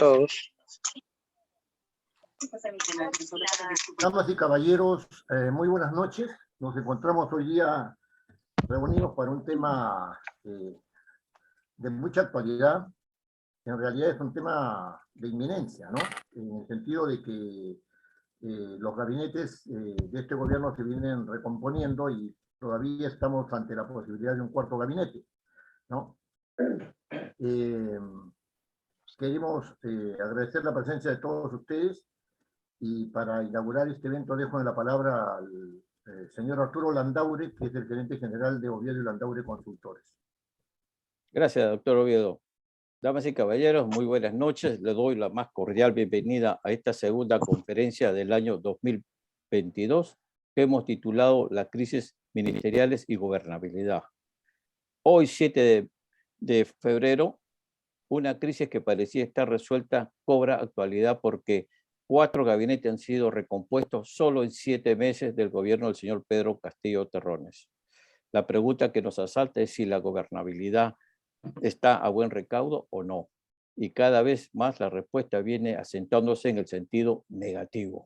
todos. Damas y caballeros, muy buenas noches. Nos encontramos hoy día reunidos para un tema de mucha actualidad. En realidad es un tema de inminencia, ¿no? En el sentido de que los gabinetes de este gobierno se vienen recomponiendo y todavía estamos ante la posibilidad de un cuarto gabinete, ¿no? Queremos agradecer la presencia de todos ustedes y para inaugurar este evento dejo en la palabra al señor Arturo Landaure, que es el gerente general de Oviedo y Landaure Consultores. Gracias, doctor Oviedo. Damas y caballeros, muy buenas noches. Les doy la más cordial bienvenida a esta segunda conferencia del año 2022 que hemos titulado La crisis ministeriales y gobernabilidad. Hoy, 7 de febrero, una crisis que parecía estar resuelta cobra actualidad porque 4 gabinetes han sido recompuestos solo en 7 meses del gobierno del señor Pedro Castillo Terrones. La pregunta que nos asalta es si la gobernabilidad está a buen recaudo o no. Y cada vez más la respuesta viene asentándose en el sentido negativo.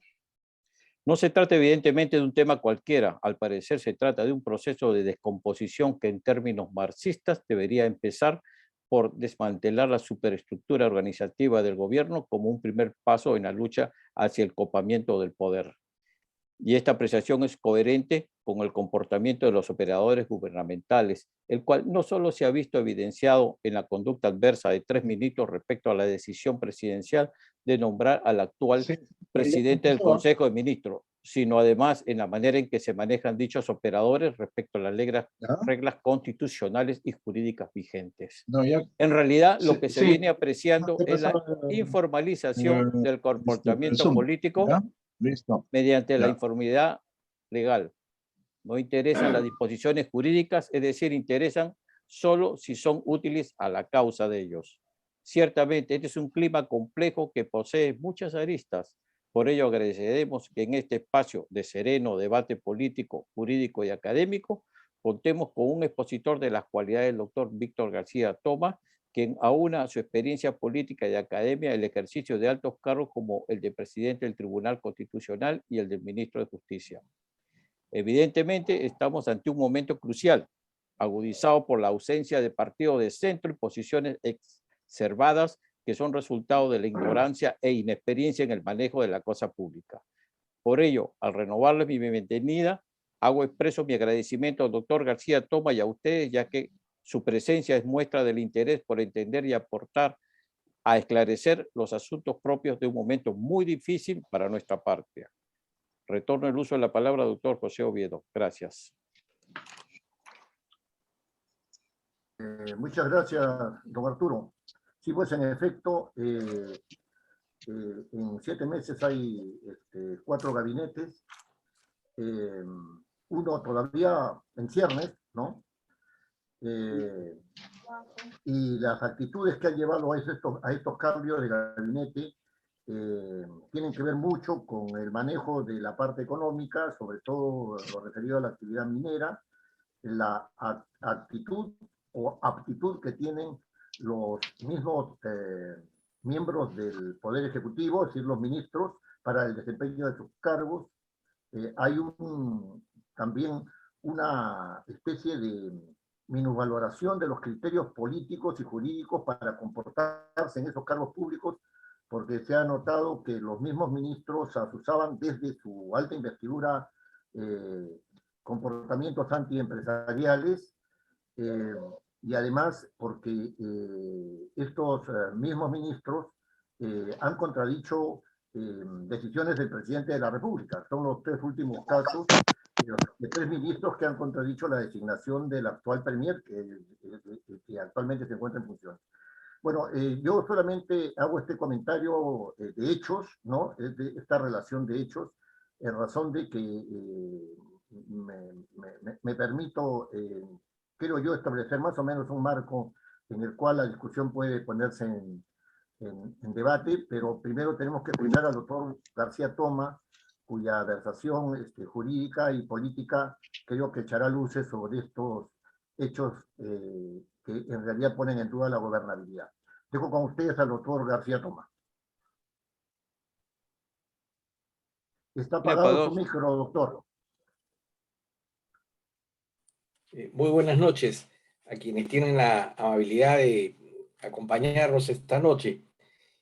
No se trata evidentemente de un tema cualquiera. Al parecer se trata de un proceso de descomposición que en términos marxistas debería empezar por desmantelar la superestructura organizativa del gobierno como un primer paso en la lucha hacia el copamiento del poder. Y esta apreciación es coherente con el comportamiento de los operadores gubernamentales, el cual no solo se ha visto evidenciado en la conducta adversa de 3 ministros respecto a la decisión presidencial de nombrar al actual presidente del Consejo de Ministros, sino además en la manera en que se manejan dichos operadores respecto a las reglas constitucionales y jurídicas vigentes. En realidad, lo que se viene apreciando es la informalización del comportamiento político mediante la informalidad legal. No interesan las disposiciones jurídicas, es decir, interesan solo si son útiles a la causa de ellos. Ciertamente, este es un clima complejo que posee muchas aristas. Por ello, agradeceremos que en este espacio de sereno debate político, jurídico y académico contemos con un expositor de las cualidades del doctor Víctor García Toma, quien aúna su experiencia política y academia el ejercicio de altos cargos como el de presidente del Tribunal Constitucional y el del ministro de Justicia. Evidentemente, estamos ante un momento crucial, agudizado por la ausencia de partidos de centro y posiciones exacerbadas que son resultado de la ignorancia e inexperiencia en el manejo de la cosa pública. Por ello, al renovarles mi bienvenida, hago expreso mi agradecimiento al doctor García Toma y a ustedes, ya que su presencia es muestra del interés por entender y aportar a esclarecer los asuntos propios de un momento muy difícil para nuestra patria. Retorno el uso de la palabra al doctor José Oviedo. Gracias. Muchas gracias, don Arturo. Sí, pues en efecto, en 7 meses hay 4 gabinetes, uno todavía en ciernes, ¿no? Y las actitudes que han llevado a estos cambios de gabinete tienen que ver mucho con el manejo de la parte económica, sobre todo lo referido a la actividad minera, la actitud o aptitud que tienen los mismos miembros del Poder Ejecutivo, es decir, los ministros, para el desempeño de sus cargos. Hay también una especie de minusvaloración de los criterios políticos y jurídicos para comportarse en esos cargos públicos, porque se ha notado que los mismos ministros acusaban desde su alta investidura comportamientos antiempresariales, y además porque estos mismos ministros han contradicho decisiones del presidente de la República. Son los 3 últimos casos de 3 ministros que han contradicho la designación del actual premier, que actualmente se encuentra en función. Bueno, yo solamente hago este comentario de hechos, ¿no? De esta relación de hechos, en razón de que me permito, creo yo, establecer más o menos un marco en el cual la discusión puede ponerse en debate, pero primero tenemos que escuchar al doctor García Toma, cuya versación jurídica y política creo que echará luces sobre estos hechos que en realidad ponen en duda la gobernabilidad. Dejo con ustedes al doctor García Toma. Está Le apagado su apagó. micro, doctor. Muy buenas noches a quienes tienen la amabilidad de acompañarnos esta noche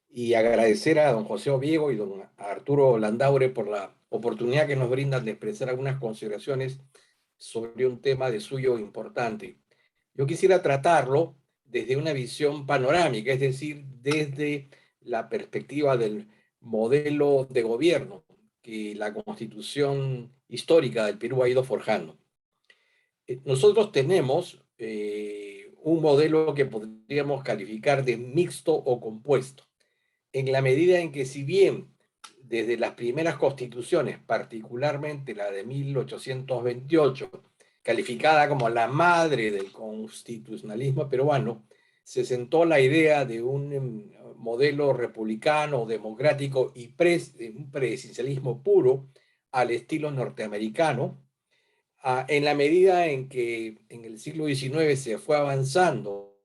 y agradecer a don José Obiego y don Arturo Landaure por la oportunidad que nos brindan de expresar algunas consideraciones sobre un tema de suyo importante. Yo quisiera tratarlo desde una visión panorámica, es decir, desde la perspectiva del modelo de gobierno que la Constitución histórica del Perú ha ido forjando. Nosotros tenemos un modelo que podríamos calificar de mixto o compuesto, en la medida en que si bien desde las primeras constituciones, particularmente la de 1828, calificada como la madre del constitucionalismo peruano, se sentó la idea de un modelo republicano, democrático y un presidencialismo puro al estilo norteamericano. En la medida en que en el siglo XIX se fue avanzando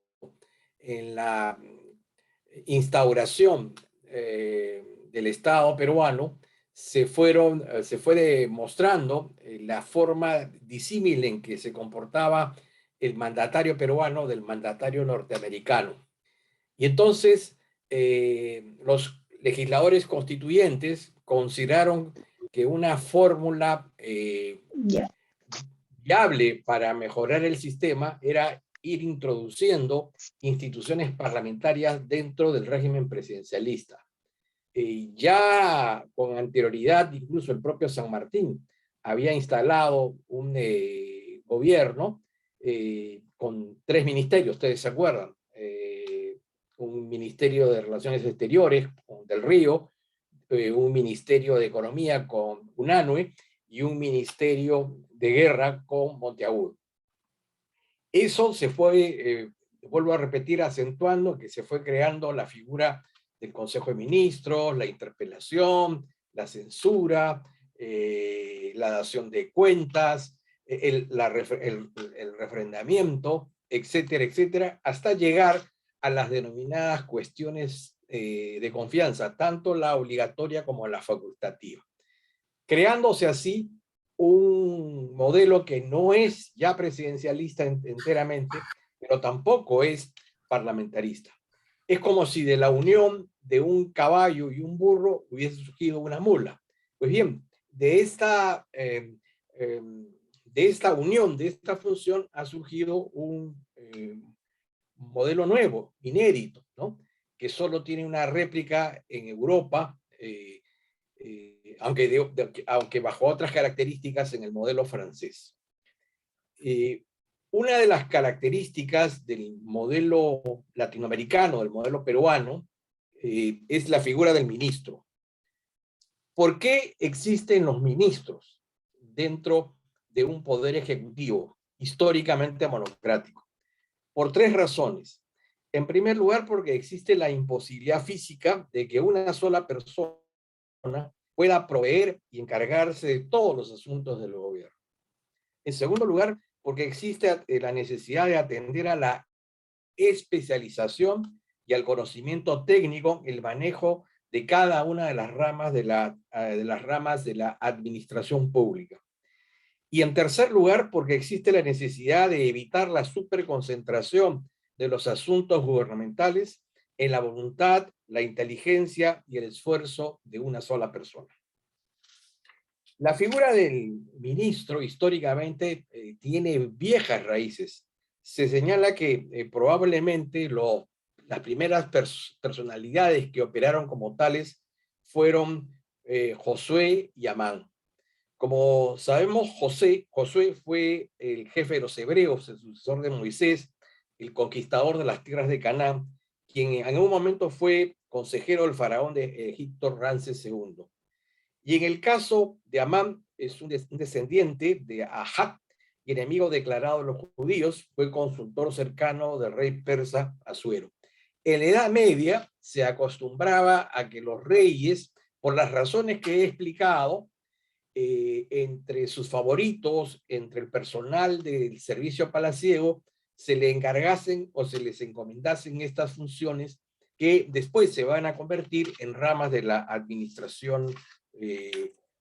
en la instauración del Estado peruano, se fue demostrando la forma disímil en que se comportaba el mandatario peruano del mandatario norteamericano. Y entonces los legisladores constituyentes consideraron que una fórmula viable para mejorar el sistema era ir introduciendo instituciones parlamentarias dentro del régimen presidencialista. Ya con anterioridad, incluso el propio San Martín había instalado un gobierno con 3 ministerios, ustedes se acuerdan, un ministerio de Relaciones Exteriores con Del Río, un ministerio de Economía con Unanue y un ministerio de Guerra con Monteagudo. Eso se fue, vuelvo a repetir, acentuando que se fue creando la figura del Consejo de Ministros, la interpelación, la censura, la dación de cuentas, el refrendamiento, etcétera, etcétera, hasta llegar a las denominadas cuestiones de confianza, tanto la obligatoria como la facultativa, creándose así un modelo que no es ya presidencialista enteramente, pero tampoco es parlamentarista. Es como si de la unión de un caballo y un burro hubiese surgido una mula. Pues bien, de esta unión, de esta función, ha surgido un modelo nuevo, inédito, ¿no? Que solo tiene una réplica en Europa, aunque bajo otras características en el modelo francés. Una de las características del modelo latinoamericano, del modelo peruano, es la figura del ministro. ¿Por qué existen los ministros dentro de un poder ejecutivo históricamente monocrático? Por 3 razones. En primer lugar, porque existe la imposibilidad física de que una sola persona pueda proveer y encargarse de todos los asuntos del gobierno. En segundo lugar, porque existe la necesidad de atender a la especialización y al conocimiento técnico, el manejo de cada una de las ramas de la administración pública. Y en tercer lugar, porque existe la necesidad de evitar la superconcentración de los asuntos gubernamentales en la voluntad, la inteligencia y el esfuerzo de una sola persona. La figura del ministro históricamente tiene viejas raíces. Se señala que probablemente las primeras personalidades que operaron como tales fueron Josué y Amán. Como sabemos, Josué fue el jefe de los hebreos, el sucesor de Moisés, el conquistador de las tierras de Canaán, quien en un momento fue consejero del faraón de Egipto, Ramsés II. Y en el caso de Amán, es un descendiente de Ahab, y enemigo declarado de los judíos, fue consultor cercano del rey persa Asuero. En la Edad Media se acostumbraba a que los reyes, por las razones que he explicado, entre sus favoritos, entre el personal del servicio palaciego, se le encargasen o se les encomendasen estas funciones que después se van a convertir en ramas de la administración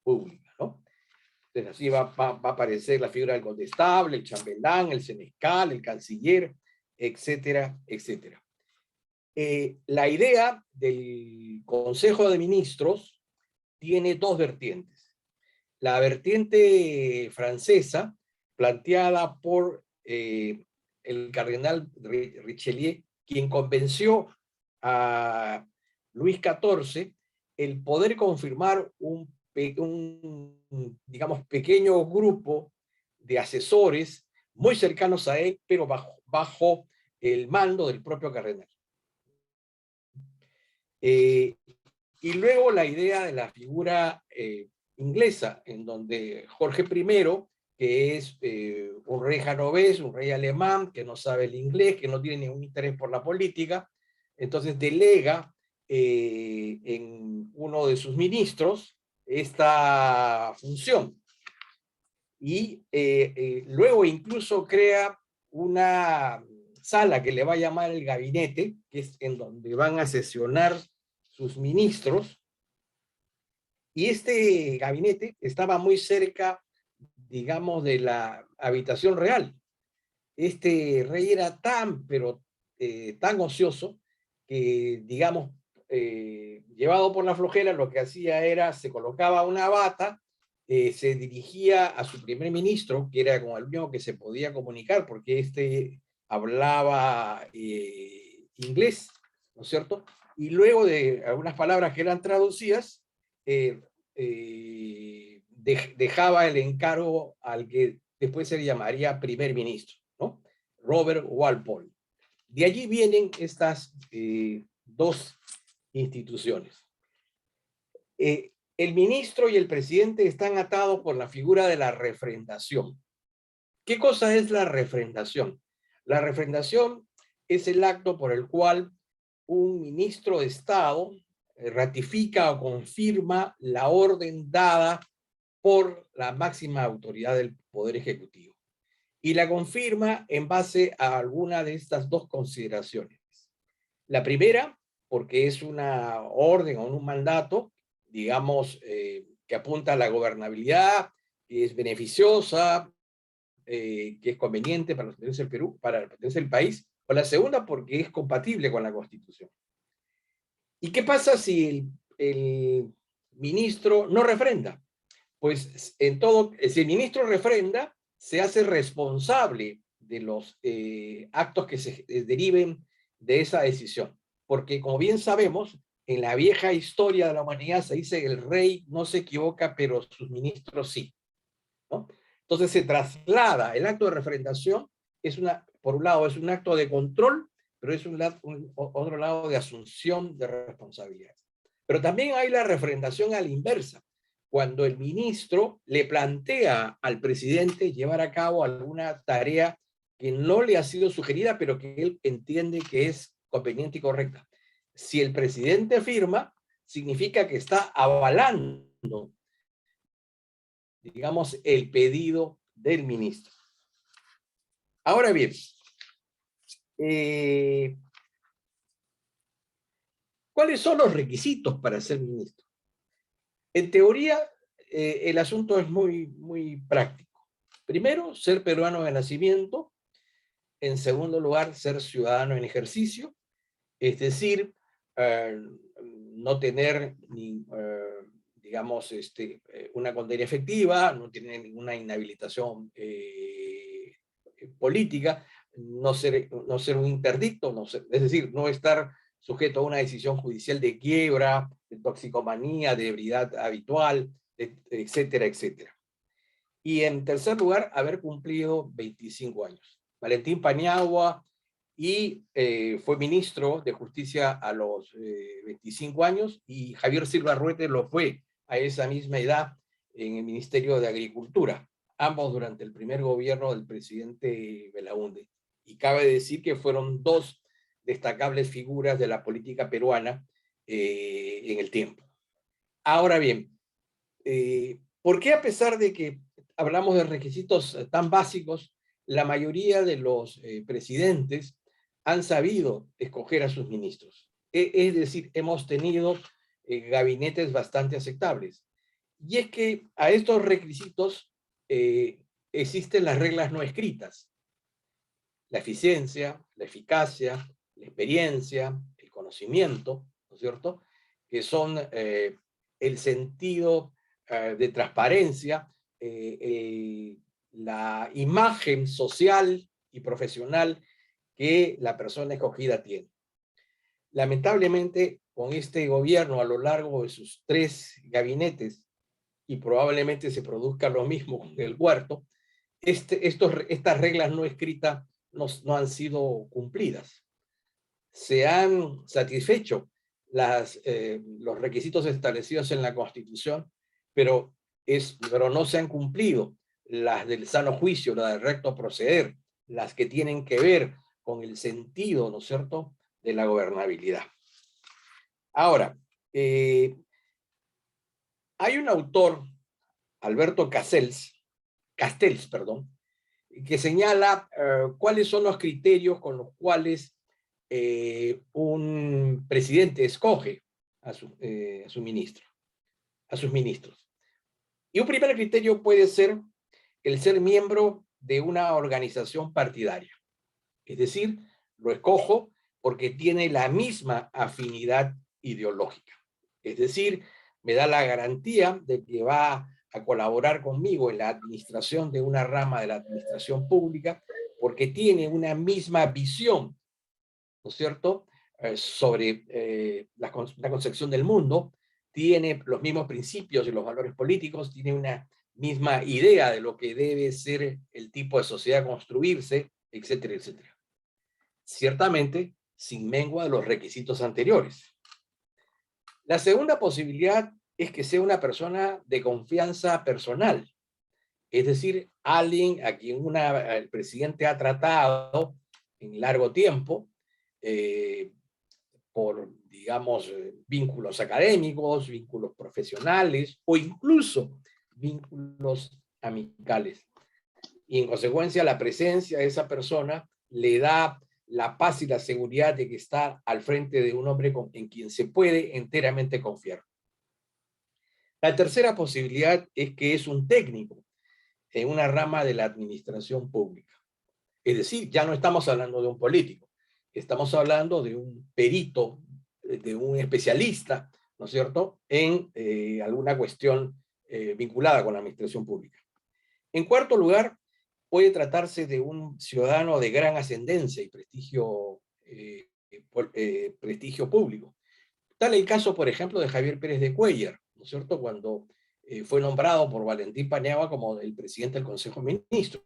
pública, ¿no? Entonces así va a aparecer la figura del condestable, el chambelán, el senescal, el canciller, etcétera, etcétera. La idea del Consejo de Ministros tiene dos vertientes. La vertiente francesa, planteada por el cardenal Richelieu, quien convenció a Luis XIV el poder confirmar un digamos, pequeño grupo de asesores muy cercanos a él, pero bajo el mando del propio cardenal. Y luego la idea de la figura inglesa, en donde Jorge I, que es un rey genovés, un rey alemán, que no sabe el inglés, que no tiene ningún interés por la política, entonces delega en uno de sus ministros esta función. Y luego incluso crea una sala que le va a llamar el gabinete, que es en donde van a sesionar sus ministros, y este gabinete estaba muy cerca, digamos, de la habitación real. Este rey era pero tan ocioso, que, digamos, llevado por la flojera, lo que hacía era, se colocaba una bata, se dirigía a su primer ministro, que era con el único que se podía comunicar, porque este hablaba inglés, ¿no es cierto? Y luego de algunas palabras que eran traducidas, dejaba el encargo al que después se le llamaría primer ministro, ¿no? Robert Walpole. De allí vienen estas dos instituciones. El ministro y el presidente están atados por la figura de la refrendación. ¿Qué cosa es la refrendación? La refrendación es el acto por el cual un ministro de Estado ratifica o confirma la orden dada por la máxima autoridad del Poder Ejecutivo. Y la confirma en base a alguna de estas dos consideraciones. La primera, porque es una orden o un mandato, digamos, que apunta a la gobernabilidad, que es beneficiosa, que es conveniente para los intereses del Perú, para los intereses del país. O la segunda, porque es compatible con la Constitución. ¿Y qué pasa si el ministro no refrenda? Pues si el ministro refrenda, se hace responsable de los actos que se deriven de esa decisión. Porque como bien sabemos, en la vieja historia de la humanidad se dice que el rey no se equivoca, pero sus ministros sí, ¿no? Entonces se traslada el acto de refrendación, por un lado es un acto de control, pero es otro lado de asunción de responsabilidad. Pero también hay la refrendación a la inversa, cuando el ministro le plantea al presidente llevar a cabo alguna tarea que no le ha sido sugerida, pero que él entiende que es conveniente y correcta. Si el presidente firma, significa que está avalando, digamos, el pedido del ministro. Ahora bien, ¿cuáles son los requisitos para ser ministro? En teoría, el asunto es muy práctico. Primero, ser peruano de nacimiento. En segundo lugar, ser ciudadano en ejercicio. Es decir, no tener, digamos, una condena efectiva, no tener ninguna inhabilitación política, no ser un interdicto, es decir, no estar sujeto a una decisión judicial de quiebra, de toxicomanía, de ebriedad habitual, etcétera, etcétera. Y en tercer lugar, haber cumplido 25 años. Valentín Paniagua fue ministro de Justicia a los 25 años, y Javier Silva Ruete lo fue a esa misma edad en el Ministerio de Agricultura, ambos durante el primer gobierno del presidente Belaúnde. Y cabe decir que fueron dos destacables figuras de la política peruana en el tiempo. Ahora bien, ¿por qué, a pesar de que hablamos de requisitos tan básicos, la mayoría de los presidentes han sabido escoger a sus ministros? Es decir, hemos tenido gabinetes bastante aceptables. Y es que a estos requisitos existen las reglas no escritas. La eficiencia, la eficacia, la experiencia, el conocimiento, ¿no es cierto?, que son el sentido de transparencia, la imagen social y profesional que la persona escogida tiene. Lamentablemente, con este gobierno a lo largo de sus 3 gabinetes, y probablemente se produzca lo mismo con el cuarto, estas reglas no escritas no han sido cumplidas. Se han satisfecho los requisitos establecidos en la Constitución, pero no se han cumplido las del sano juicio, las del recto proceder, las que tienen que ver con el sentido, ¿no es cierto?, de la gobernabilidad. Ahora, hay un autor, Alberto Castells, que señala cuáles son los criterios con los cuales un presidente escoge a sus ministros. Y un primer criterio puede ser el ser miembro de una organización partidaria. Es decir, lo escojo porque tiene la misma afinidad ideológica. Es decir, me da la garantía de que va a colaborar conmigo en la administración de una rama de la administración pública porque tiene una misma visión, ¿no es cierto?, sobre la concepción del mundo, tiene los mismos principios y los valores políticos, tiene una misma idea de lo que debe ser el tipo de sociedad a construirse, etcétera, etcétera. Ciertamente, sin mengua de los requisitos anteriores. La segunda posibilidad es que sea una persona de confianza personal, es decir, alguien a quien el presidente ha tratado en largo tiempo, por, digamos, vínculos académicos, vínculos profesionales o incluso vínculos amicales. Y en consecuencia, la presencia de esa persona le da la paz y la seguridad de que está al frente de un hombre en quien se puede enteramente confiar. La tercera posibilidad es que es un técnico en una rama de la administración pública. Es decir, ya no estamos hablando de un político, estamos hablando de un perito, de un especialista, ¿no es cierto?, en alguna cuestión vinculada con la administración pública. En cuarto lugar, puede tratarse de un ciudadano de gran ascendencia y prestigio público. Tal el caso, por ejemplo, de Javier Pérez de Cuéllar, ¿no es cierto?, cuando fue nombrado por Valentín Paniagua como el presidente del Consejo de Ministros.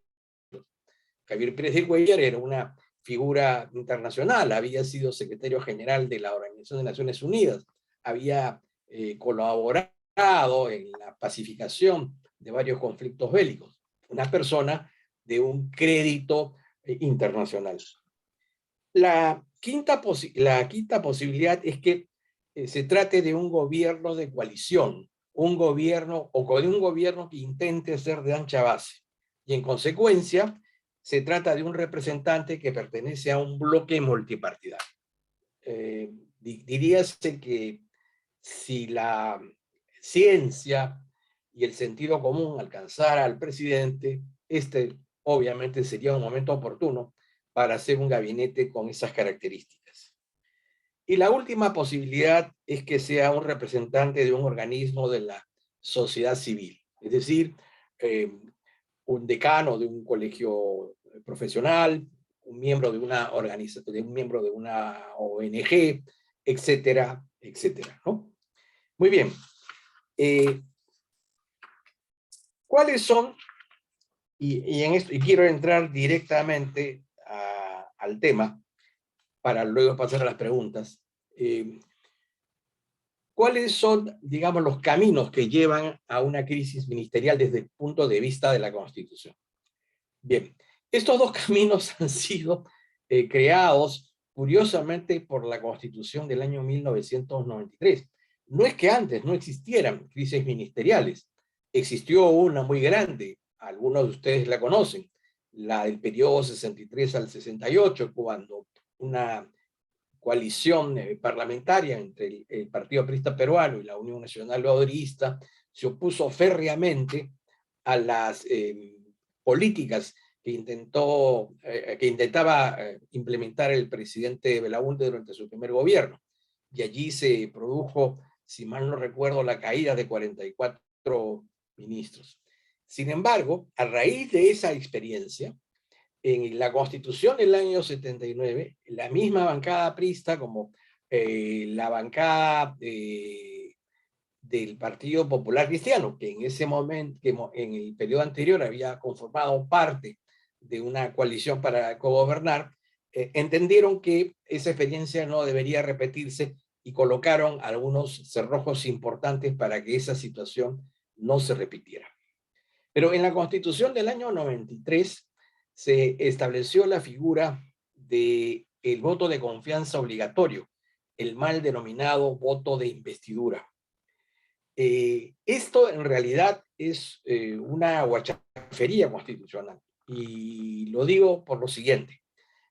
Javier Pérez de Cuéllar era una figura internacional, había sido secretario general de la Organización de Naciones Unidas, había colaborado en la pacificación de varios conflictos bélicos, una persona de un crédito internacional. La quinta posibilidad es que se trate de un gobierno de coalición, un gobierno que intente ser de ancha base, y en consecuencia se trata de un representante que pertenece a un bloque multipartidario. Diríase que si la ciencia y el sentido común alcanzara al presidente, obviamente sería un momento oportuno para hacer un gabinete con esas características. Y la última posibilidad es que sea un representante de un organismo de la sociedad civil, es decir, un decano de un colegio profesional, un miembro de una organización, un miembro de una ONG, etcétera, etcétera, ¿no? Muy bien. ¿Cuáles son? Y quiero entrar directamente al tema para luego pasar a las preguntas. ¿Cuáles son, digamos, los caminos que llevan a una crisis ministerial desde el punto de vista de la Constitución? Bien, estos dos caminos han sido creados, curiosamente, por la Constitución del año 1993. No es que antes no existieran crisis ministeriales, existió una muy grande, algunos de ustedes la conocen, la del periodo 63 al 68, cuando una coalición parlamentaria entre el Partido Aprista Peruano y la Unión Nacional Obrerista se opuso férreamente a las políticas que intentaba implementar el presidente Belaúnde durante su primer gobierno. Y allí se produjo, si mal no recuerdo, la caída de 44 ministros. Sin embargo, a raíz de esa experiencia, en la Constitución del año 79, la misma bancada aprista como la bancada del Partido Popular Cristiano, que en ese momento, que en el periodo anterior había conformado parte de una coalición para cogobernar, entendieron que esa experiencia no debería repetirse y colocaron algunos cerrojos importantes para que esa situación no se repitiera. Pero en la Constitución del año 93 se estableció la figura del voto de confianza obligatorio, el mal denominado voto de investidura. Esto en realidad es una guachafería constitucional, y lo digo por lo siguiente.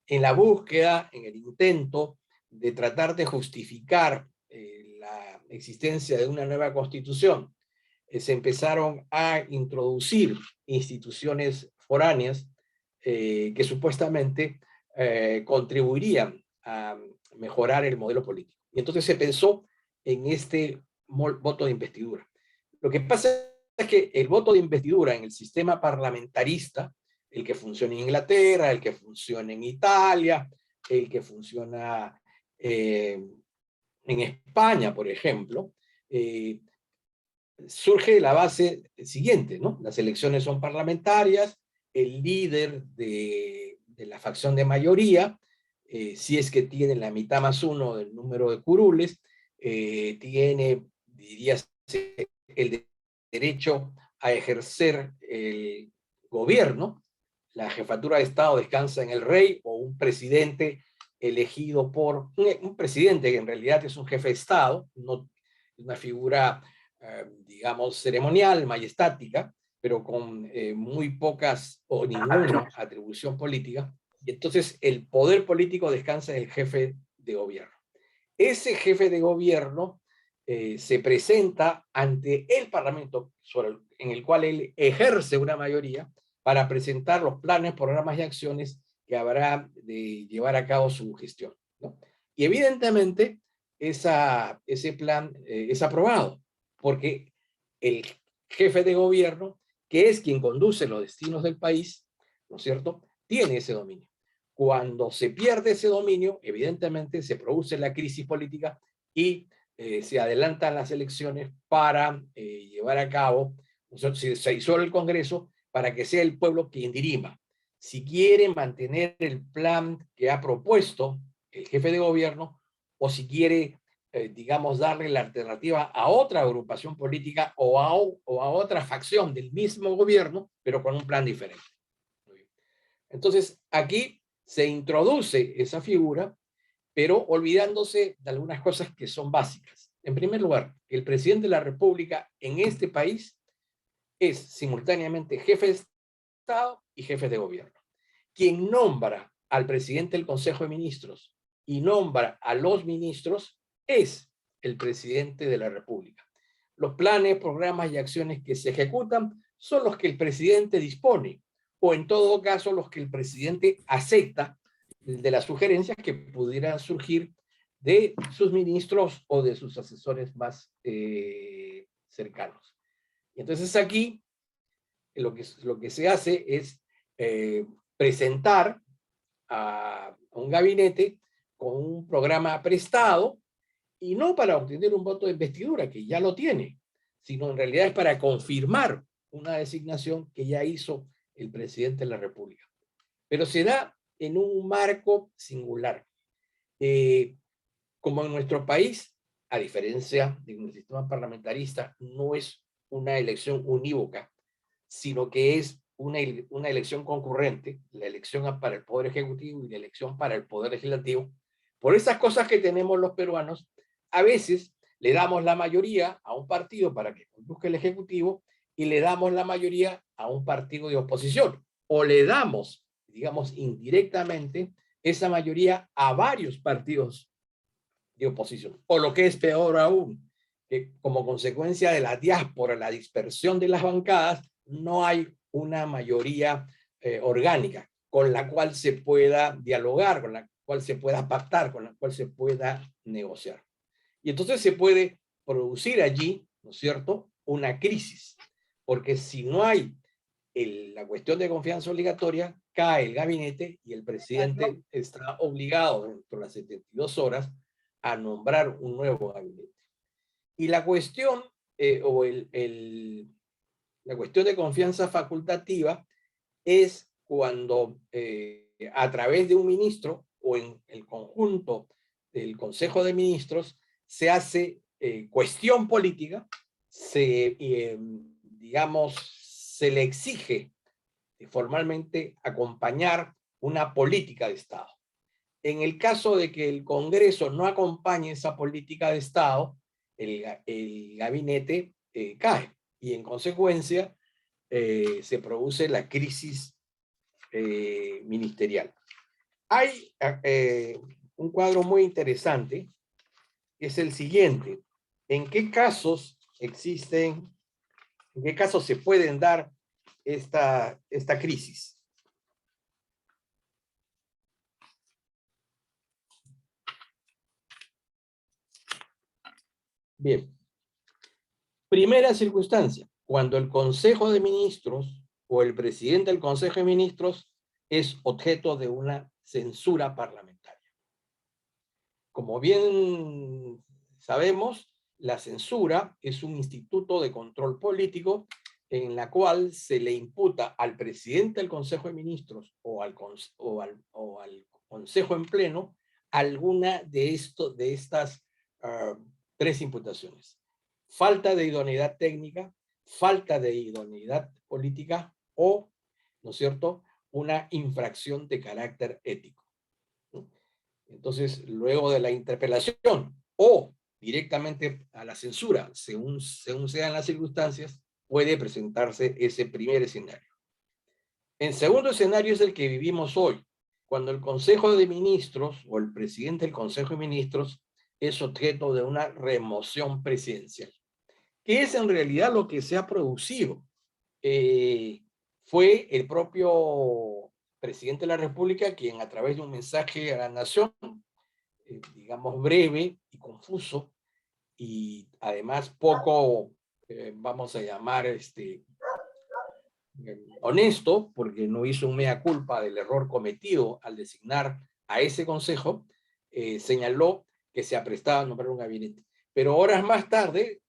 En la búsqueda, en el intento de tratar de justificar la existencia de una nueva constitución, se empezaron a introducir instituciones foráneas que supuestamente contribuirían a mejorar el modelo político. Y entonces se pensó en este voto de investidura. Lo que pasa es que el voto de investidura en el sistema parlamentarista, el que funciona en Inglaterra, el que funciona en Italia, el que funciona en España, por ejemplo, surge de la base siguiente, ¿no? Las elecciones son parlamentarias, el líder de la facción de mayoría, si es que tiene la mitad más uno del número de curules, tiene, diría, el derecho a ejercer el gobierno. La jefatura de Estado descansa en el rey o un presidente elegido por un presidente que en realidad es un jefe de Estado, no una figura digamos, ceremonial, majestática, pero con muy pocas o ninguna atribución política. Y entonces el poder político descansa en el jefe de gobierno. Ese jefe de gobierno se presenta ante el Parlamento, en el cual él ejerce una mayoría, para presentar los planes, programas y acciones que habrá de llevar a cabo su gestión, ¿no? Y evidentemente ese plan es aprobado, porque el jefe de gobierno, que es quien conduce los destinos del país, ¿no es cierto?, tiene ese dominio. Cuando se pierde ese dominio, evidentemente se produce la crisis política y se adelantan las elecciones para llevar a cabo, se disuelve el Congreso para que sea el pueblo quien dirima. Si quiere mantener el plan que ha propuesto el jefe de gobierno, o si quiere digamos, darle la alternativa a otra agrupación política o a otra facción del mismo gobierno, pero con un plan diferente. Entonces, aquí se introduce esa figura, pero olvidándose de algunas cosas que son básicas. En primer lugar, el presidente de la República en este país es simultáneamente jefe de Estado y jefe de gobierno. Quien nombra al presidente del Consejo de Ministros y nombra a los ministros es el presidente de la República. Los planes, programas y acciones que se ejecutan son los que el presidente dispone, o en todo caso los que el presidente acepta de las sugerencias que pudieran surgir de sus ministros o de sus asesores más cercanos. Y entonces aquí lo que se hace es presentar a un gabinete con un programa prestado, y no para obtener un voto de investidura, que ya lo tiene, sino en realidad es para confirmar una designación que ya hizo el presidente de la República. Pero se da en un marco singular. Como en nuestro país, a diferencia de un sistema parlamentarista, no es una elección unívoca, sino que es una elección concurrente, la elección para el Poder Ejecutivo y la elección para el Poder Legislativo. Por esas cosas que tenemos los peruanos, a veces le damos la mayoría a un partido para que conduzca el Ejecutivo y le damos la mayoría a un partido de oposición, o le damos, digamos, indirectamente esa mayoría a varios partidos de oposición, o lo que es peor aún, que como consecuencia de la diáspora, la dispersión de las bancadas, no hay una mayoría orgánica con la cual se pueda dialogar, con la cual se pueda pactar, con la cual se pueda negociar. Y entonces se puede producir allí, ¿no es cierto?, una crisis, porque si no hay la cuestión de confianza obligatoria, cae el gabinete y el presidente está obligado dentro de las 72 horas a nombrar un nuevo gabinete. Y la cuestión, la cuestión de confianza facultativa es cuando a través de un ministro o en el conjunto del Consejo de Ministros se hace cuestión política, digamos, se le exige formalmente acompañar una política de Estado. En el caso de que el Congreso no acompañe esa política de Estado, el gabinete cae y en consecuencia se produce la crisis ministerial. Hay un cuadro muy interesante, que es el siguiente. ¿En qué casos existen, en qué casos se pueden dar esta crisis? Bien. Primera circunstancia, cuando el Consejo de Ministros o el presidente del Consejo de Ministros es objeto de una censura parlamentaria. Como bien sabemos, la censura es un instituto de control político en la cual se le imputa al presidente del Consejo de Ministros o al Consejo en pleno alguna de estas tres imputaciones. Falta de idoneidad técnica, falta de idoneidad política o, ¿no es cierto?, una infracción de carácter ético. Entonces, luego de la interpelación o directamente a la censura, según sean las circunstancias, puede presentarse ese primer escenario. El segundo escenario es el que vivimos hoy, cuando el Consejo de Ministros o el presidente del Consejo de Ministros es objeto de una remoción presidencial. ¿Qué es en realidad lo que se ha producido? Fue el propio presidente de la República quien a través de un mensaje a la nación, digamos breve y confuso, y además poco, vamos a llamar, honesto, porque no hizo un mea culpa del error cometido al designar a ese consejo, señaló que se aprestaba a nombrar un gabinete. Pero horas más tarde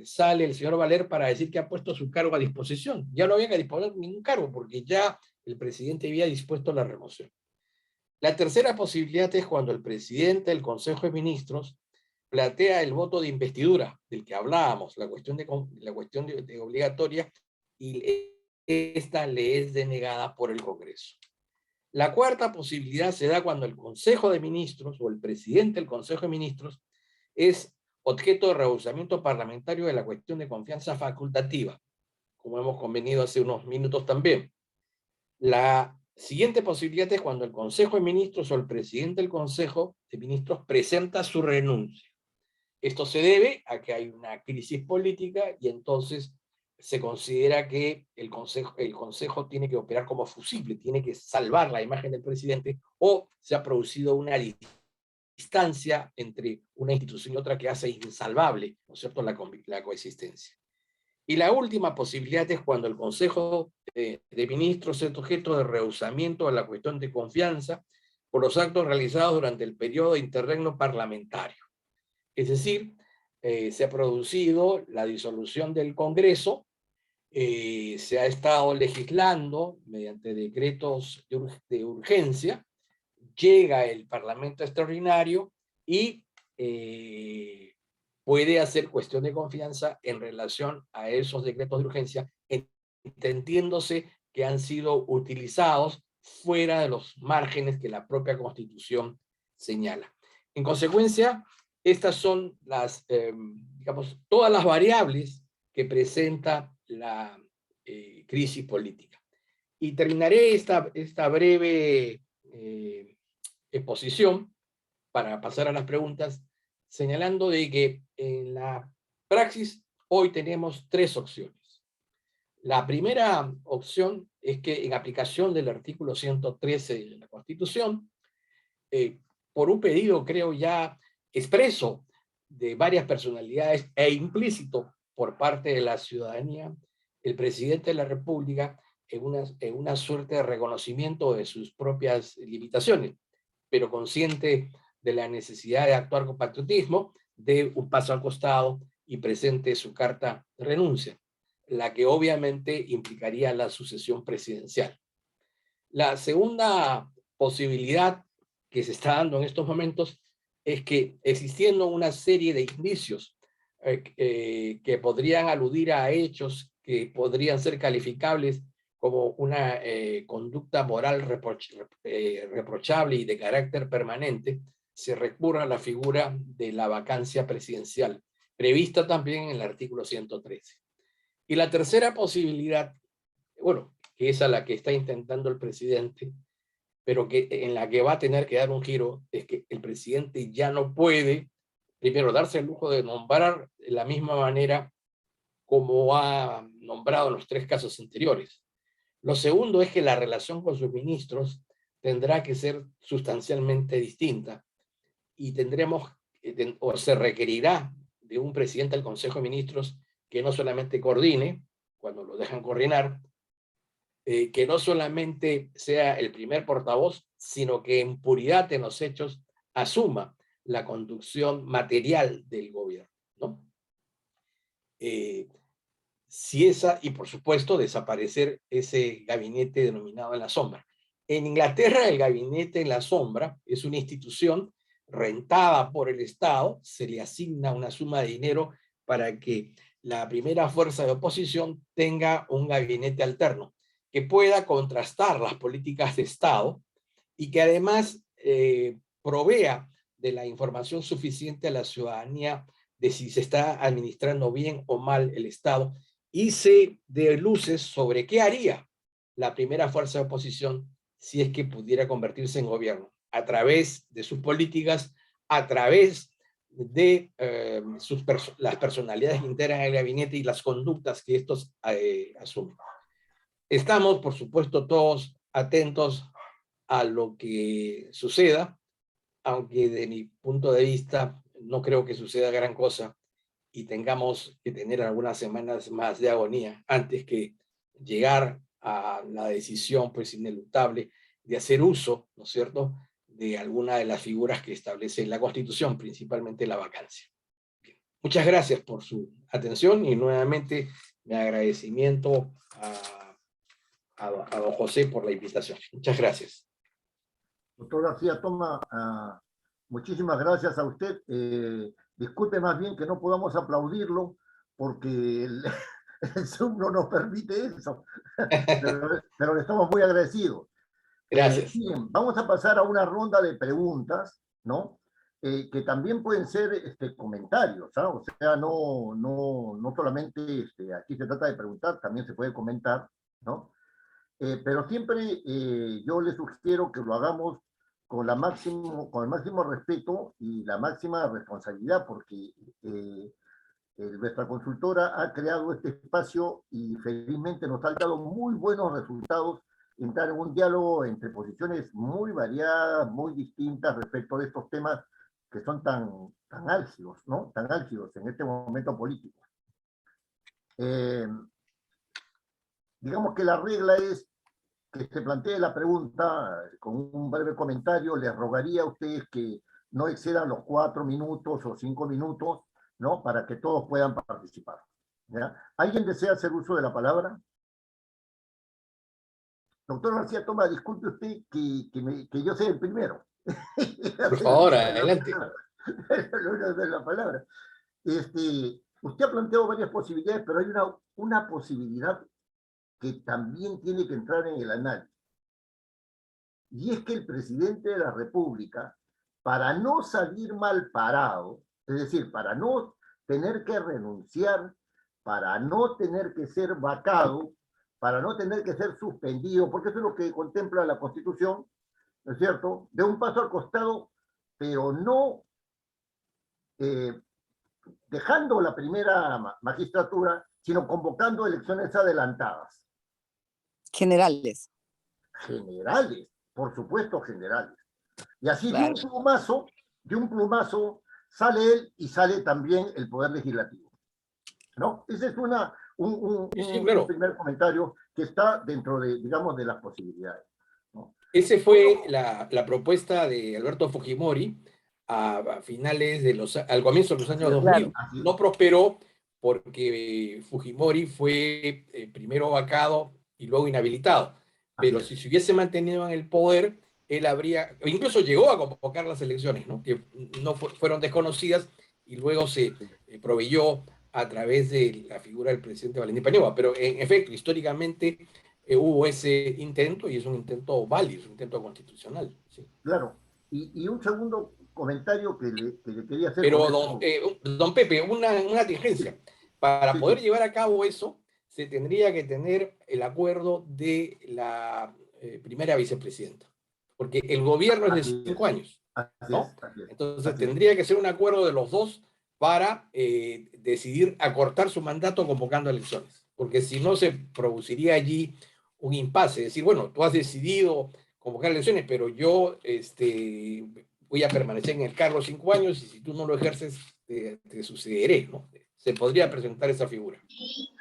sale el señor Valer para decir que ha puesto su cargo a disposición. Ya no había que disponer ningún cargo, porque ya el presidente había dispuesto la remoción. La tercera posibilidad es cuando el presidente del Consejo de Ministros plantea el voto de investidura, del que hablábamos, la cuestión de obligatoria, y esta le es denegada por el Congreso. La cuarta posibilidad se da cuando el Consejo de Ministros o el presidente del Consejo de Ministros es objeto de rehusamiento parlamentario de la cuestión de confianza facultativa, como hemos convenido hace unos minutos también. La siguiente posibilidad es cuando el Consejo de Ministros o el presidente del Consejo de Ministros presenta su renuncia. Esto se debe a que hay una crisis política y entonces se considera que el consejo tiene que operar como fusible, tiene que salvar la imagen del presidente, o se ha producido una distancia entre una institución y otra que hace insalvable, ¿no es cierto?, la coexistencia. Y la última posibilidad es cuando el Consejo de Ministros es objeto de rehusamiento de la cuestión de confianza por los actos realizados durante el periodo de interregno parlamentario. Es decir, se ha producido la disolución del Congreso, se ha estado legislando mediante decretos de urgencia, llega el Parlamento extraordinario y puede hacer cuestión de confianza en relación a esos decretos de urgencia, entendiéndose que han sido utilizados fuera de los márgenes que la propia Constitución señala. En consecuencia, estas son digamos, todas las variables que presenta la crisis política. Y terminaré esta breve exposición para pasar a las preguntas, señalando de que en la praxis, hoy tenemos tres opciones. La primera opción es que en aplicación del artículo 113 de la Constitución, por un pedido, creo ya expreso de varias personalidades e implícito por parte de la ciudadanía, el presidente de la República, en una suerte de reconocimiento de sus propias limitaciones, pero consciente de la necesidad de actuar con patriotismo, dé un paso al costado y presente su carta de renuncia, la que obviamente implicaría la sucesión presidencial. La segunda posibilidad que se está dando en estos momentos es que, existiendo una serie de indicios que podrían aludir a hechos que podrían ser calificables como una conducta moral reprochable y de carácter permanente, se recurra a la figura de la vacancia presidencial, prevista también en el artículo 113. Y la tercera posibilidad, bueno, que es a la que está intentando el presidente, pero en la que va a tener que dar un giro, es que el presidente ya no puede, primero, darse el lujo de nombrar de la misma manera como ha nombrado en los tres casos anteriores. Lo segundo es que la relación con sus ministros tendrá que ser sustancialmente distinta y tendremos, o se requerirá de un presidente del Consejo de Ministros que no solamente coordine, cuando lo dejan coordinar, que no solamente sea el primer portavoz, sino que en puridad en los hechos asuma la conducción material del gobierno, ¿no? Si esa, y por supuesto desaparecer ese gabinete denominado en la sombra. En Inglaterra el gabinete en la sombra es una institución rentada por el Estado, se le asigna una suma de dinero para que la primera fuerza de oposición tenga un gabinete alterno que pueda contrastar las políticas de Estado y que además provea de la información suficiente a la ciudadanía de si se está administrando bien o mal el Estado y se dé luces sobre qué haría la primera fuerza de oposición si es que pudiera convertirse en gobierno, a través de sus políticas, a través de las personalidades que integran el gabinete y las conductas que estos asumen. Estamos, por supuesto, todos atentos a lo que suceda, aunque de mi punto de vista no creo que suceda gran cosa y tengamos que tener algunas semanas más de agonía antes que llegar a la decisión pues ineluctable de hacer uso, ¿no es cierto?, de alguna de las figuras que establece la Constitución, principalmente la vacancia. Muchas gracias por su atención y nuevamente mi agradecimiento a don José por la invitación. Muchas gracias. Doctor García Toma, muchísimas gracias a usted. Disculpe más bien que no podamos aplaudirlo porque el Zoom no nos permite eso, pero le estamos muy agradecidos. Gracias. Bien, vamos a pasar a una ronda de preguntas, ¿no? Que también pueden ser comentarios, ¿sabes? O sea, no solamente aquí se trata de preguntar, también se puede comentar, ¿no? Pero siempre yo le sugiero que lo hagamos con el máximo respeto y la máxima responsabilidad, porque nuestra consultora ha creado este espacio y felizmente nos ha dado muy buenos resultados entrar en un diálogo entre posiciones muy variadas, muy distintas respecto de estos temas que son tan álgidos, ¿no? Tan álgidos en este momento político. Digamos que la regla es que se plantee la pregunta con un breve comentario. Les rogaría a ustedes que no excedan los 4 minutos o 5 minutos, ¿no? Para que todos puedan participar, ¿ya? ¿Alguien desea hacer uso de la palabra? Doctor García Toma, disculpe usted que yo sea el primero. Por favor, adelante. La palabra. Usted ha planteado varias posibilidades, pero hay una posibilidad que también tiene que entrar en el análisis. Y es que el presidente de la República, para no salir mal parado, es decir, para no tener que renunciar, para no tener que ser vacado, para no tener que ser suspendido, porque eso es lo que contempla la Constitución, ¿no es cierto?, de un paso al costado, pero no dejando la primera magistratura, sino convocando elecciones adelantadas. Generales. Generales, por supuesto generales. Y así Claro. de un plumazo sale él y sale también el Poder Legislativo. ¿No? Ese es un primer comentario que está dentro de, digamos, de las posibilidades, ¿no? Esa fue la propuesta de Alberto Fujimori al comienzo de los años 2000. No prosperó porque Fujimori fue primero vacado y luego inhabilitado. Pero si se hubiese mantenido en el poder, él habría, incluso llegó a convocar las elecciones, ¿no? Que no fueron desconocidas y luego se proveyó a través de la figura del presidente Valentín Paniagua. Pero en efecto, históricamente hubo ese intento y es un intento válido, es un intento constitucional. ¿Sí? Claro. Y un segundo comentario que le quería hacer. Pero, don Pepe, una tingencia. Para poder llevar a cabo eso, se tendría que tener el acuerdo de la primera vicepresidenta. Porque el gobierno es de 5 años. ¿No? Entonces tendría que ser un acuerdo de los dos para decidir acortar su mandato convocando elecciones. Porque si no, se produciría allí un impasse. Es decir, bueno, tú has decidido convocar elecciones, pero yo voy a permanecer en el cargo 5 años y si tú no lo ejerces, te sucederé, ¿no? Se podría presentar esa figura.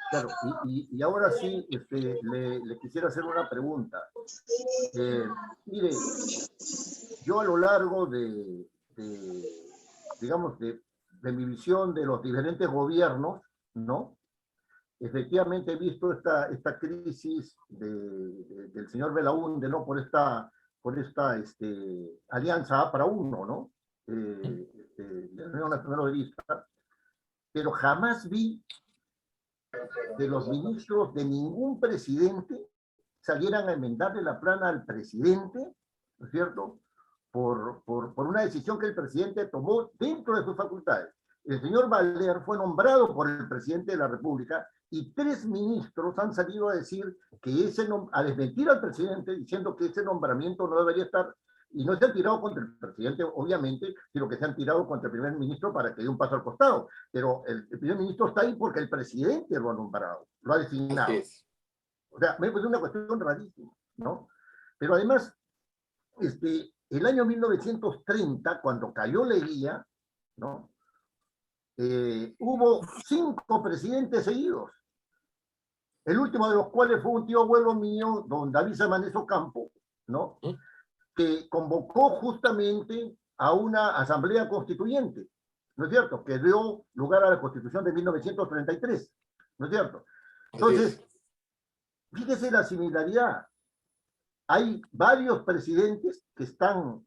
Claro, y ahora sí le quisiera hacer una pregunta. Mire, yo a lo largo digamos, de mi visión de los diferentes gobiernos, ¿no? Efectivamente he visto esta crisis del señor Belaúnde, ¿no? Por esta alianza A para uno, ¿no? De la Unión Nacional de Vista, pero jamás vi de los ministros de ningún presidente salieran a enmendarle la plana al presidente, ¿no es cierto?, por una decisión que el presidente tomó dentro de sus facultades. El señor Valer fue nombrado por el presidente de la República y 3 ministros han salido a decir que a desmentir al presidente diciendo que ese nombramiento no debería estar, y no se han tirado contra el presidente, obviamente, sino que se han tirado contra el primer ministro para que dé un paso al costado. Pero el primer ministro está ahí porque el presidente lo ha nombrado, lo ha designado. O sea, me parece una cuestión rarísima, ¿no? Pero además, el año 1930, cuando cayó Leguía, ¿no? Hubo 5 presidentes seguidos, el último de los cuales fue un tío abuelo mío, don David Samanes Ocampo, ¿no? Que convocó justamente a una asamblea constituyente, ¿no es cierto?, que dio lugar a la Constitución de 1933, ¿no es cierto? Entonces, fíjese la similaridad. Hay varios presidentes que están,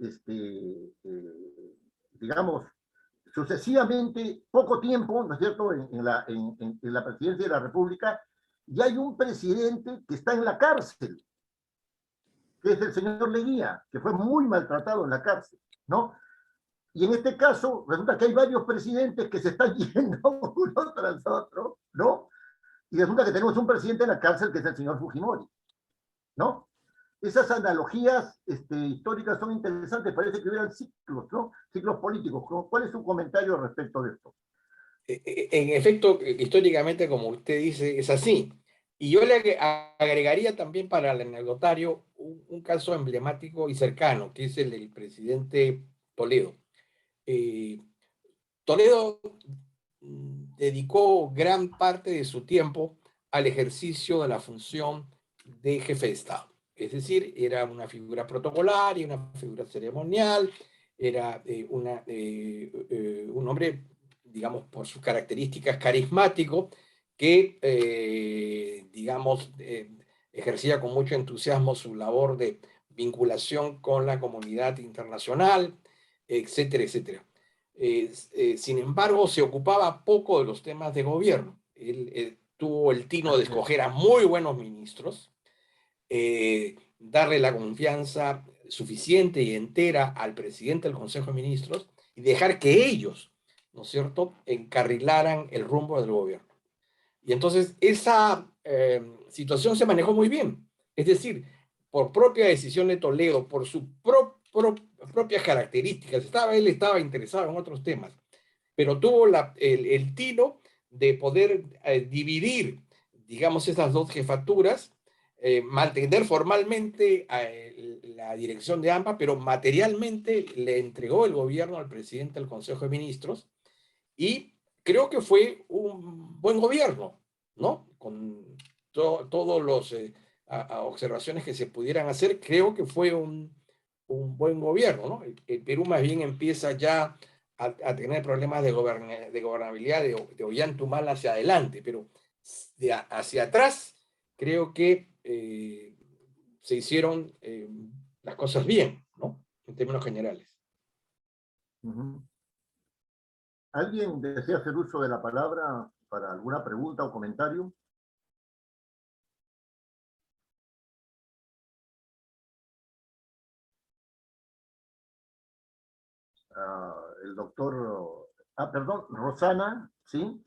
digamos, sucesivamente, poco tiempo, ¿no es cierto?, en la presidencia de la República, y hay un presidente que está en la cárcel, que es el señor Leguía, que fue muy maltratado en la cárcel, ¿no? Y en este caso, resulta que hay varios presidentes que se están yendo uno tras otro, ¿no? Y resulta que tenemos un presidente en la cárcel que es el señor Fujimori, ¿no? Esas analogías históricas son interesantes, parece que hubieran ciclos, ¿no? Ciclos políticos. ¿Cuál es su comentario respecto de esto? En efecto, históricamente, como usted dice, es así. Y yo le agregaría también para el anecdotario un caso emblemático y cercano, que es el del presidente Toledo. Toledo dedicó gran parte de su tiempo al ejercicio de la función de jefe de Estado. Es decir, era una figura protocolaria, una figura ceremonial, era un hombre, digamos, por sus características carismático, que, digamos, ejercía con mucho entusiasmo su labor de vinculación con la comunidad internacional, etcétera, etcétera. Sin embargo, se ocupaba poco de los temas de gobierno. Él tuvo el tino de escoger a muy buenos ministros, darle la confianza suficiente y entera al presidente del Consejo de Ministros y dejar que ellos, ¿no es cierto?, encarrilaran el rumbo del gobierno. Y entonces esa situación se manejó muy bien. Es decir, por propia decisión de Toledo, por sus propias características, él estaba interesado en otros temas. pero tuvo el tino de poder dividir, digamos, esas dos jefaturas, mantener formalmente la dirección de ambas, pero materialmente le entregó el gobierno al presidente del Consejo de Ministros, y creo que fue un buen gobierno, ¿no? Con todos los observaciones que se pudieran hacer, creo que fue un buen gobierno, ¿no? El Perú más bien empieza ya a tener problemas de gobernabilidad de Ollantaytambo hacia adelante, pero hacia atrás creo que se hicieron las cosas bien, ¿no? En términos generales. ¿Alguien desea hacer uso de la palabra para alguna pregunta o comentario? El doctor, perdón, Rosana, ¿sí?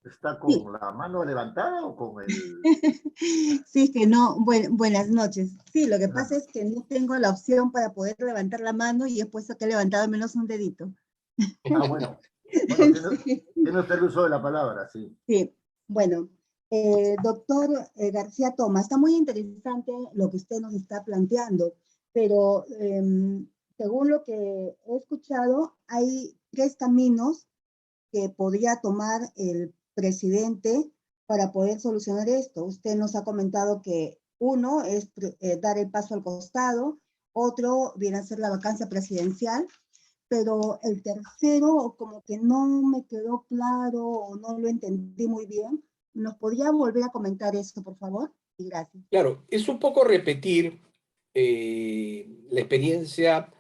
¿Está con Sí. la mano levantada o con el...? Sí, es que no, buenas noches. Sí, lo que pasa es que no tengo la opción para poder levantar la mano y he puesto que he levantado al menos un dedito. Bueno. Bueno, Sí. tiene usted el uso de la palabra, sí. Sí, bueno, doctor García Tomás, está muy interesante lo que usted nos está planteando, pero según lo que he escuchado, hay 3 caminos que podría tomar el presidente para poder solucionar esto. Usted nos ha comentado que uno es dar el paso al costado, otro viene a ser la vacancia presidencial, pero el tercero como que no me quedó claro o no lo entendí muy bien. ¿Nos podría volver a comentar eso, por favor? Y gracias. Claro, es un poco repetir la experiencia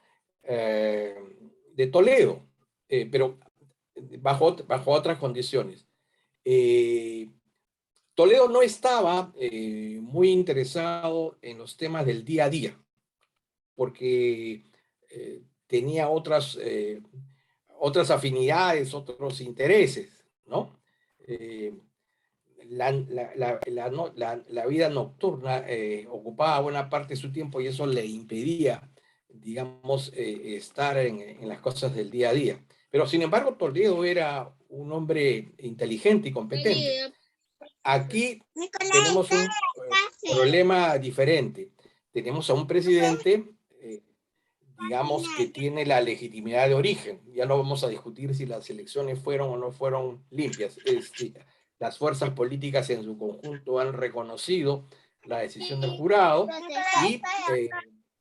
de Toledo, pero bajo otras condiciones. Toledo no estaba muy interesado en los temas del día a día, porque tenía otras afinidades, otros intereses, ¿no? La vida nocturna ocupaba buena parte de su tiempo y eso le impedía, digamos, estar en las cosas del día a día. Pero sin embargo, Toledo era un hombre inteligente y competente. Aquí tenemos un problema diferente. Tenemos a un presidente, digamos, que tiene la legitimidad de origen. Ya no vamos a discutir si las elecciones fueron o no fueron limpias. Las fuerzas políticas en su conjunto han reconocido la decisión del jurado y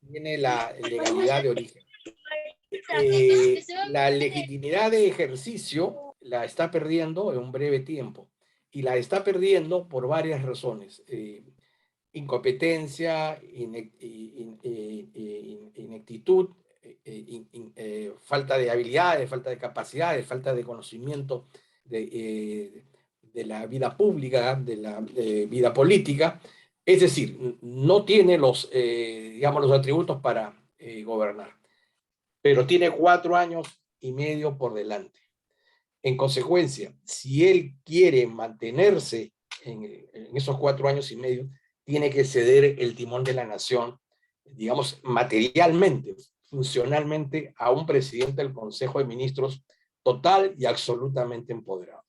tiene la legalidad de origen. La legitimidad de ejercicio la está perdiendo en un breve tiempo, y la está perdiendo por varias razones. Incompetencia, ineptitud, falta de habilidades, falta de capacidades, falta de conocimiento de la vida pública, de la vida política. Es decir, no tiene digamos, los atributos para gobernar, pero tiene 4 años y medio por delante. En consecuencia, si él quiere mantenerse en esos 4 años y medio, tiene que ceder el timón de la nación, digamos, materialmente, funcionalmente, a un presidente del Consejo de Ministros total y absolutamente empoderado.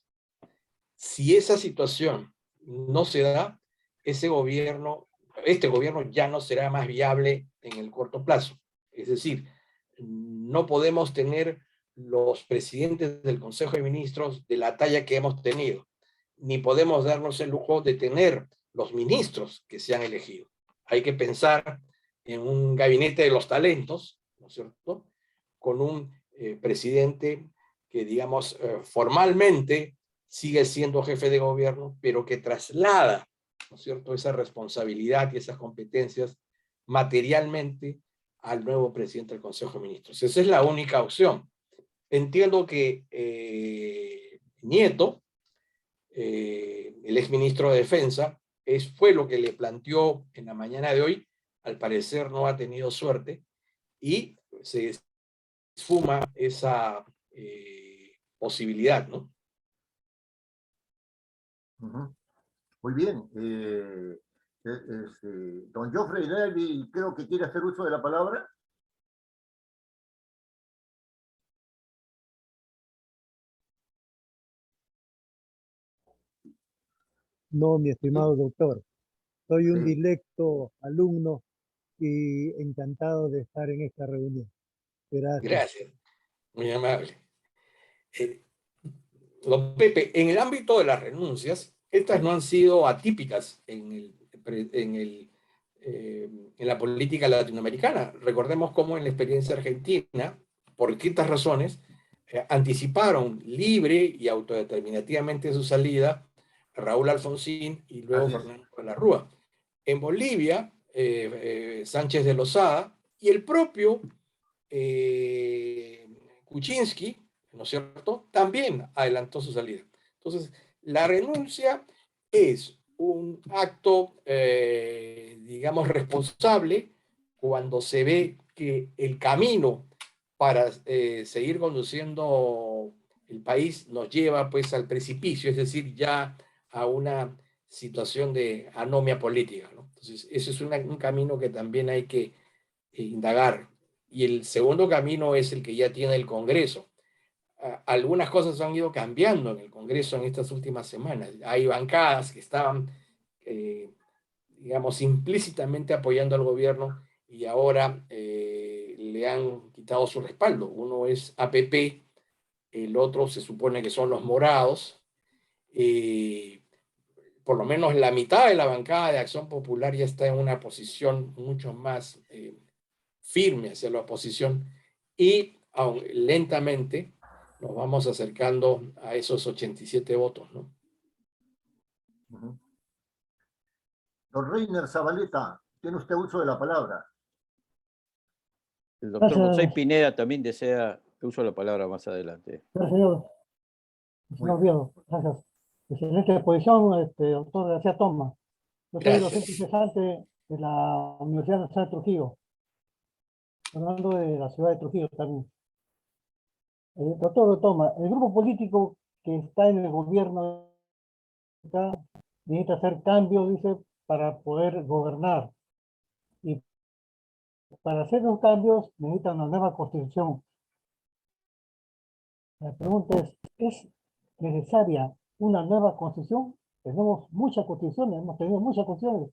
Si esa situación no se da, este gobierno ya no será más viable en el corto plazo. Es decir, no podemos tener los presidentes del Consejo de Ministros de la talla que hemos tenido, ni podemos darnos el lujo de tener los ministros que se han elegido. Hay que pensar en un gabinete de los talentos, ¿no es cierto?, con un presidente que, digamos, formalmente sigue siendo jefe de gobierno, pero que traslada, ¿no es cierto?, esa responsabilidad y esas competencias materialmente al nuevo presidente del Consejo de Ministros. Esa es la única opción. Entiendo que Nieto, el exministro de Defensa, fue lo que le planteó en la mañana de hoy. Al parecer no ha tenido suerte y se esfuma esa posibilidad, ¿no? Muy bien. Don Geoffrey Nelby, creo que quiere hacer uso de la palabra. No, mi estimado doctor. Soy un Sí. directo alumno y encantado de estar en esta reunión. Gracias. Gracias, muy amable. Eh, Don Pepe, en el ámbito de las renuncias, estas no han sido atípicas en la política latinoamericana. Recordemos cómo en la experiencia argentina, por distintas razones, anticiparon libre y autodeterminativamente su salida Raúl Alfonsín y luego Así es. Fernando de la Rúa. En Bolivia, Sánchez de Lozada y el propio Kuczynski, ¿no es cierto?, también adelantó su salida. Entonces, la renuncia es un acto, digamos, responsable cuando se ve que el camino para seguir conduciendo el país nos lleva pues al precipicio, es decir, ya a una situación de anomia política, ¿no? Entonces, ese es un camino que también hay que indagar. Y el segundo camino es el que ya tiene el Congreso. Algunas cosas han ido cambiando en el Congreso en estas últimas semanas. Hay bancadas que estaban, digamos, implícitamente apoyando al gobierno y ahora le han quitado su respaldo. Uno es APP, el otro se supone que son los morados. Por lo menos la mitad de la bancada de Acción Popular ya está en una posición mucho más firme hacia la oposición y aun lentamente nos vamos acercando a esos 87 votos, ¿no? Ujú. Don Reiner Zabaleta, tiene usted uso de la palabra. El doctor Gracias. José Pineda también desea que uso la palabra más adelante. Gracias, señor. Muy Señor bien. Oviedo, gracias. Excelente exposición, doctor García Toma. Yo soy docente Gracias. cesante de la Universidad Nacional de Trujillo, hablando de la ciudad de Trujillo también. Doctor Toma, el grupo político que está en el gobierno acá necesita hacer cambios, dice, para poder gobernar. Y para hacer los cambios necesita una nueva constitución. La pregunta ¿es necesaria una nueva constitución? Tenemos muchas constituciones, hemos tenido muchas constituciones.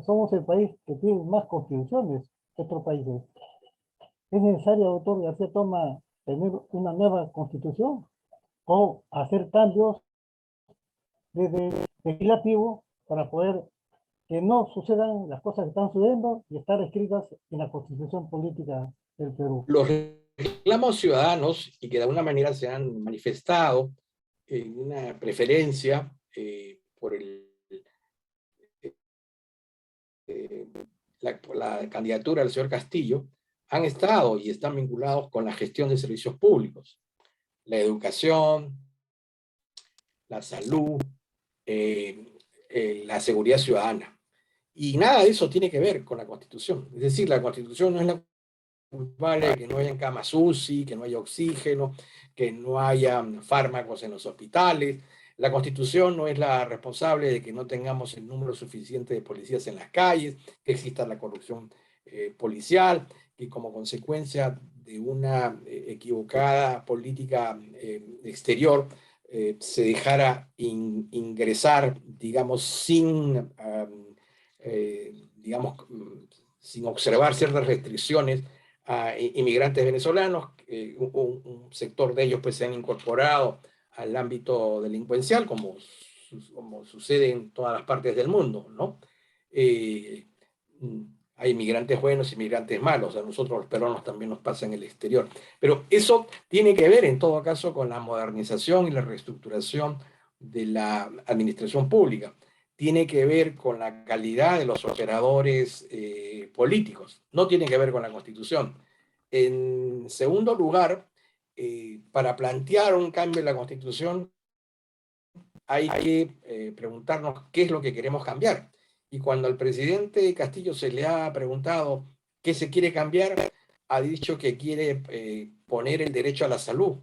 Somos el país que tiene más constituciones que otros países. ¿Es necesario, doctor García Toma, tener una nueva constitución o hacer cambios desde el legislativo para poder que no sucedan las cosas que están sucediendo y estar escritas en la constitución política del Perú? Los reclamos ciudadanos y que de alguna manera se han manifestado en una preferencia por la candidatura del señor Castillo han estado y están vinculados con la gestión de servicios públicos, la educación, la salud, la seguridad ciudadana. Y nada de eso tiene que ver con la Constitución. Es decir, la Constitución no es la culpable de que no haya camas UCI, que no haya oxígeno, que no haya fármacos en los hospitales. La Constitución no es la responsable de que no tengamos el número suficiente de policías en las calles, que exista la corrupción policial, que como consecuencia de una equivocada política exterior se dejara ingresar, digamos, sin observar ciertas restricciones a inmigrantes venezolanos. Un sector de ellos pues se han incorporado al ámbito delincuencial, como sucede en todas las partes del mundo, ¿no? Hay inmigrantes buenos y inmigrantes malos, a nosotros los peruanos también nos pasa en el exterior. Pero eso tiene que ver en todo caso con la modernización y la reestructuración de la administración pública. Tiene que ver con la calidad de los operadores políticos, no tiene que ver con la Constitución. En segundo lugar, para plantear un cambio en la Constitución hay que preguntarnos qué es lo que queremos cambiar. Y cuando al presidente Castillo se le ha preguntado qué se quiere cambiar, ha dicho que quiere poner el derecho a la salud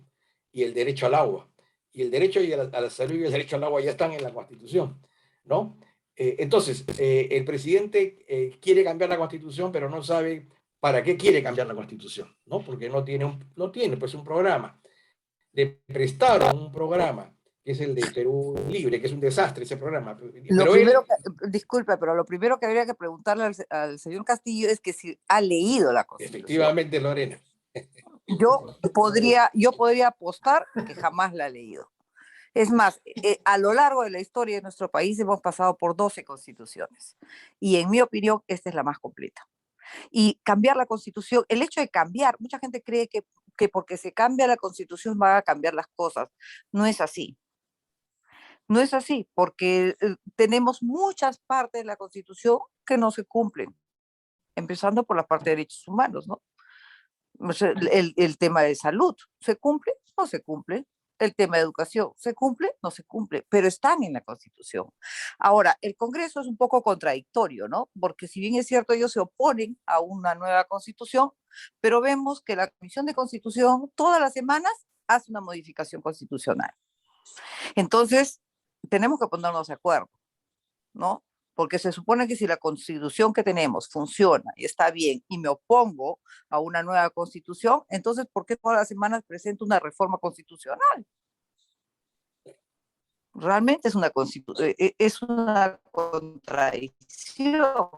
y el derecho al agua. Y el derecho a la salud y el derecho al agua ya están en la Constitución, ¿no? Entonces, el presidente quiere cambiar la Constitución, pero no sabe para qué quiere cambiar la Constitución, ¿no? Porque no tiene pues un programa. Le prestaron un programa que es el de Perú Libre, que es un desastre ese programa. Lo Pero primero disculpe, pero lo primero que habría que preguntarle al señor Castillo es que si ha leído la Constitución. efectivamente, Lorena. Yo podría apostar que jamás la ha leído. Es más, a lo largo de la historia de nuestro país hemos pasado por 12 constituciones y en mi opinión esta es la más completa. Y cambiar la Constitución, el hecho de cambiar, mucha gente cree que porque se cambia la Constitución van a cambiar las cosas. No es así. No es así, porque tenemos muchas partes de la Constitución que no se cumplen, empezando por la parte de derechos humanos, ¿no? O sea, el tema de salud, ¿se cumple? No se cumple. El tema de educación, ¿se cumple? No se cumple, pero están en la Constitución. Ahora, el Congreso es un poco contradictorio, ¿no? Porque si bien es cierto, ellos se oponen a una nueva Constitución, pero vemos que la Comisión de Constitución todas las semanas hace una modificación constitucional. Entonces, tenemos que ponernos de acuerdo, ¿no? Porque se supone que si la Constitución que tenemos funciona y está bien y me opongo a una nueva Constitución, entonces, ¿por qué todas las semanas presento una reforma constitucional? Realmente es una contradicción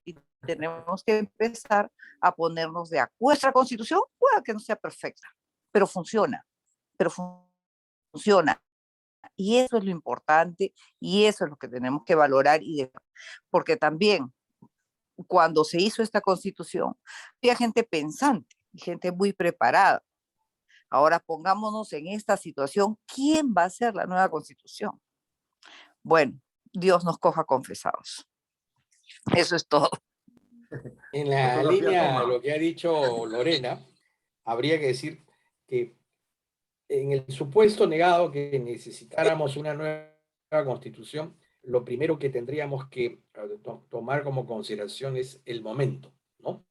y tenemos que empezar a ponernos de acuerdo. Nuestra Constitución puede que no sea perfecta, pero funciona, funciona. Y eso es lo importante y eso es lo que tenemos que valorar porque también cuando se hizo esta Constitución había gente pensante y gente muy preparada. Ahora pongámonos en esta situación, ¿quién va a hacer la nueva Constitución? Bueno, Dios nos coja confesados. Eso es todo. En la línea de lo que ha dicho Lorena, habría que decir que en el supuesto negado que necesitáramos una nueva constitución, lo primero que tendríamos que tomar como consideración es el momento, ¿no?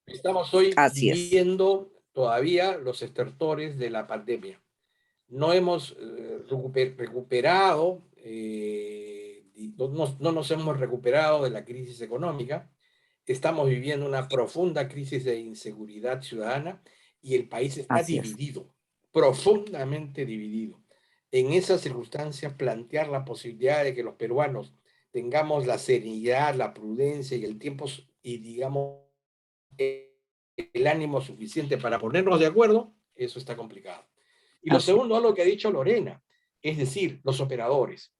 Estamos hoy viviendo todavía los estertores de la pandemia. No hemos recuperado, no nos hemos recuperado de la crisis económica. Estamos viviendo una profunda crisis de inseguridad ciudadana y el país está dividido, profundamente dividido. En esas circunstancias, plantear la posibilidad de que los peruanos tengamos la serenidad, la prudencia y el tiempo y, digamos, el ánimo suficiente para ponernos de acuerdo, eso está complicado. Y lo segundo, algo que ha dicho Lorena, es decir, los operadores.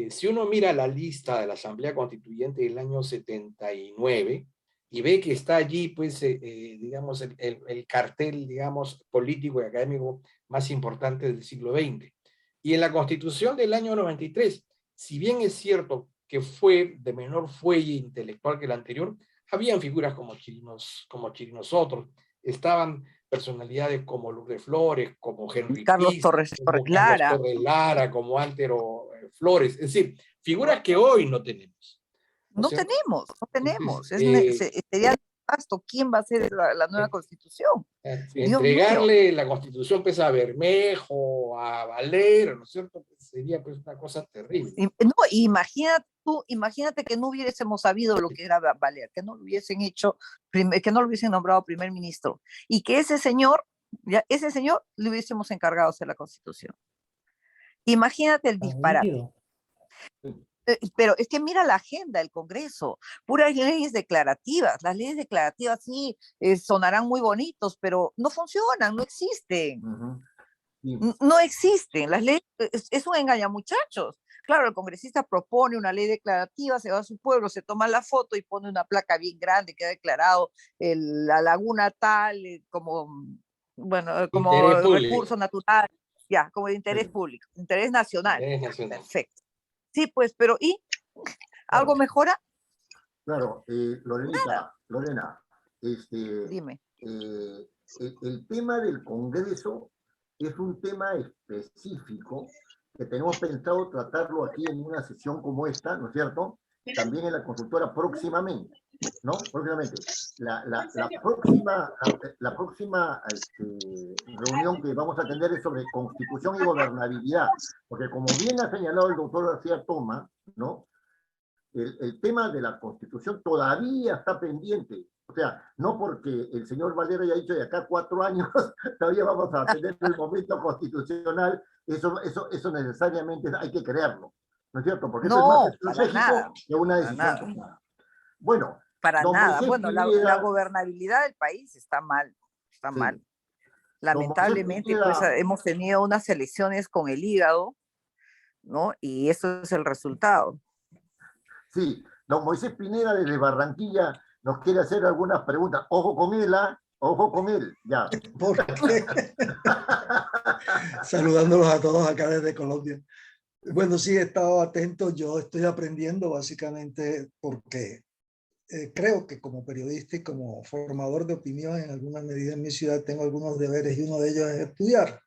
Si uno mira la lista de la Asamblea Constituyente del año 79 y ve que está allí, pues, digamos, el cartel, digamos, político y académico más importante del siglo XX. Y en la Constitución del año 93, si bien es cierto que fue de menor fuelle intelectual que la anterior, habían figuras como Chirinos Otros, estaban personalidades como Lourdes Flores, como Henry Carlos Torres Lara, como Antero Flores, es decir, figuras que hoy no tenemos. No tenemos. Sería nefasto. ¿Quién va a hacer la nueva Constitución? Entregarle la Constitución pues, a Bermejo, a Valero, ¿no es cierto? Sería pues una cosa terrible. No, imagínate que no hubiésemos sabido lo que era Valero, que no lo hubiesen hecho, que no lo hubiesen nombrado primer ministro, y que ese señor le hubiésemos encargado hacer la Constitución. Imagínate el disparate. Pero es que mira la agenda del Congreso, puras leyes declarativas. Las leyes declarativas sí sonarán muy bonitos, pero no funcionan, no existen. No existen. Las leyes es un engañamuchachos. Claro, el congresista propone una ley declarativa, se va a su pueblo, se toma la foto y pone una placa bien grande que ha declarado la laguna tal como recurso natural, ya, como de interés público, interés nacional. Perfecto. Sí, pues, pero ¿y? ¿Algo mejora? Claro, Lorena, dime. El tema del Congreso es un tema específico que tenemos pensado tratarlo aquí en una sesión como esta, ¿no es cierto? También en la consultora próximamente, ¿no? Próximamente. La próxima reunión que vamos a tener es sobre constitución y gobernabilidad, porque como bien ha señalado el doctor García Toma, ¿no? El tema de la constitución todavía está pendiente O sea, no porque el señor Valero haya dicho de acá 4 años todavía vamos a tener el momento constitucional, eso necesariamente hay que creerlo, ¿no es cierto? Porque eso es más No, para estratégico nada, que una para decisión nada, tomada. Bueno, para don nada. Moisés Bueno, la Pineda, gobernabilidad del país está mal, está mal. sí, don Moisés Lamentablemente, pues Pineda, hemos tenido unas elecciones con el hígado, ¿no? Y eso es el resultado. sí, don Moisés Pineda desde Barranquilla nos quiere hacer algunas preguntas. Ojo con él, ¿ah? Ojo con él, ya. Porque saludándolos a todos acá desde Colombia. Bueno, sí, he estado atento. Yo estoy aprendiendo básicamente porque creo que como periodista y como formador de opinión en alguna medida en mi ciudad tengo algunos deberes y uno de ellos es estudiar.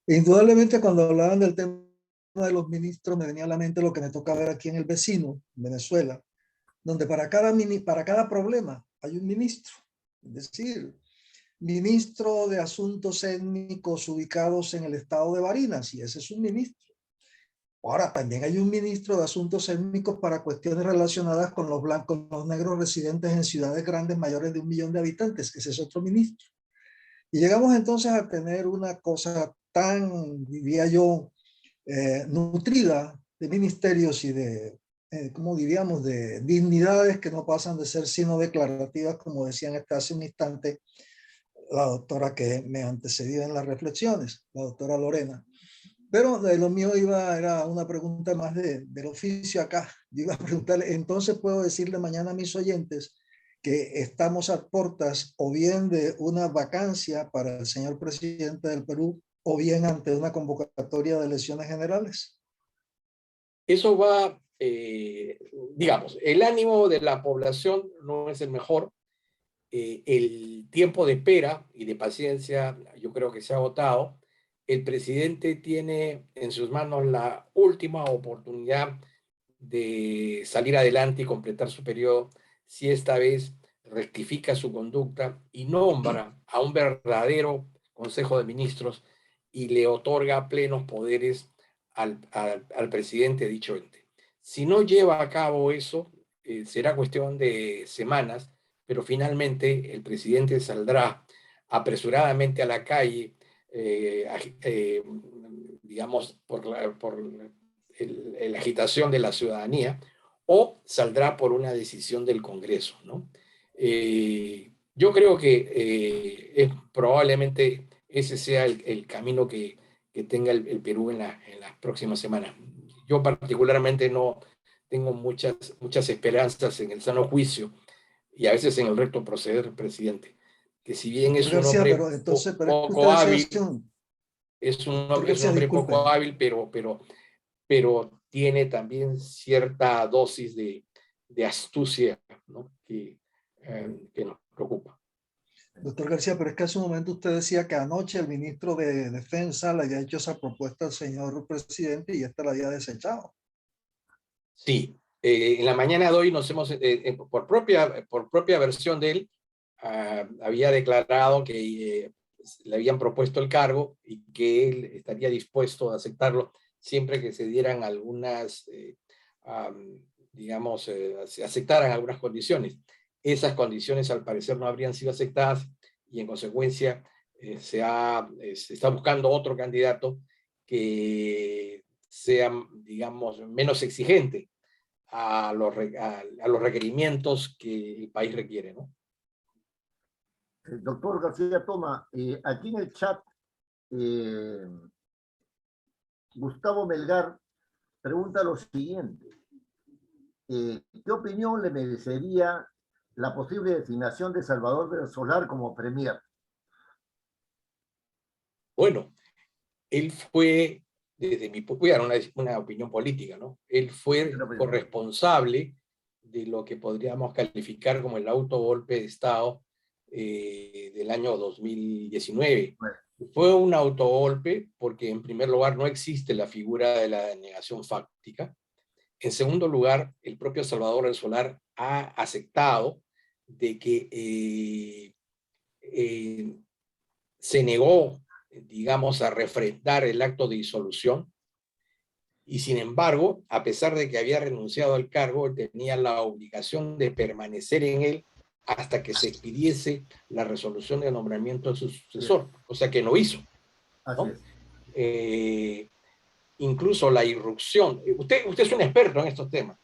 Indudablemente cuando hablaban del tema de los ministros me venía a la mente lo que me toca ver aquí en el vecino, Venezuela, donde para cada problema hay un ministro. Es decir, ministro de Asuntos Étnicos ubicados en el estado de Barinas, y ese es un ministro. Ahora, también hay un ministro de Asuntos Étnicos para cuestiones relacionadas con los blancos, los negros residentes en ciudades grandes mayores de 1 millón de habitantes. Ese es otro ministro. Y llegamos entonces a tener una cosa tan, diría yo, nutrida de ministerios y de, como diríamos, de dignidades que no pasan de ser sino declarativas, como decían hasta hace un instante la doctora que me antecedió en las reflexiones, la doctora Lorena. Pero de lo mío era una pregunta más del oficio acá. Yo iba a preguntarle, entonces puedo decirle mañana a mis oyentes que estamos a puertas o bien de una vacancia para el señor presidente del Perú o bien ante una convocatoria de elecciones generales. Eso va, digamos, el ánimo de la población no es el mejor. El tiempo de espera y de paciencia yo creo que se ha agotado. El presidente tiene en sus manos la última oportunidad de salir adelante y completar su periodo si esta vez rectifica su conducta y nombra a un verdadero Consejo de Ministros y le otorga plenos poderes al presidente de dicho ente. Si no lleva a cabo eso, será cuestión de semanas, pero finalmente el presidente saldrá apresuradamente a la calle, digamos, por la agitación de la ciudadanía, o saldrá por una decisión del Congreso, ¿no? Yo creo que probablemente ese sea el camino que tenga el Perú en las próximas semanas. Yo particularmente no tengo muchas esperanzas en el sano juicio y a veces en el recto proceder del presidente, que si bien es Doctor un García, hombre pero entonces, pero es que poco usted decía hábil, hace un, es un doctor García, hombre disculpe, poco hábil, pero tiene también cierta dosis de astucia, ¿no? Que nos preocupa. doctor García, pero es que hace un momento usted decía que anoche el ministro de Defensa le había hecho esa propuesta al señor presidente y esta la había desechado. Sí, en la mañana de hoy nos hemos, por propia versión de él, había declarado que le habían propuesto el cargo y que él estaría dispuesto a aceptarlo siempre que se dieran algunas, digamos, se aceptaran algunas condiciones. Esas condiciones al parecer no habrían sido aceptadas y en consecuencia se está buscando otro candidato que sea, digamos, menos exigente a los requerimientos que el país requiere, ¿no? doctor García Toma, aquí en el chat, Gustavo Melgar pregunta lo siguiente. ¿Qué opinión le merecería la posible designación de Salvador del Solar como premier? Bueno, él fue, desde mi punto de vista, una opinión política, ¿no? Él fue corresponsable de lo que podríamos calificar como el autogolpe de Estado del año 2019. Bueno. Fue un autogolpe porque, en primer lugar, no existe la figura de la denegación fáctica. En segundo lugar, el propio Salvador del Solar ha aceptado de que se negó, digamos, a refrendar el acto de disolución y, sin embargo, a pesar de que había renunciado al cargo, tenía la obligación de permanecer en él hasta que se expidiese la resolución de nombramiento de su sucesor, o sea que no hizo, ¿no? Así es. Incluso la irrupción, usted es un experto en estos temas,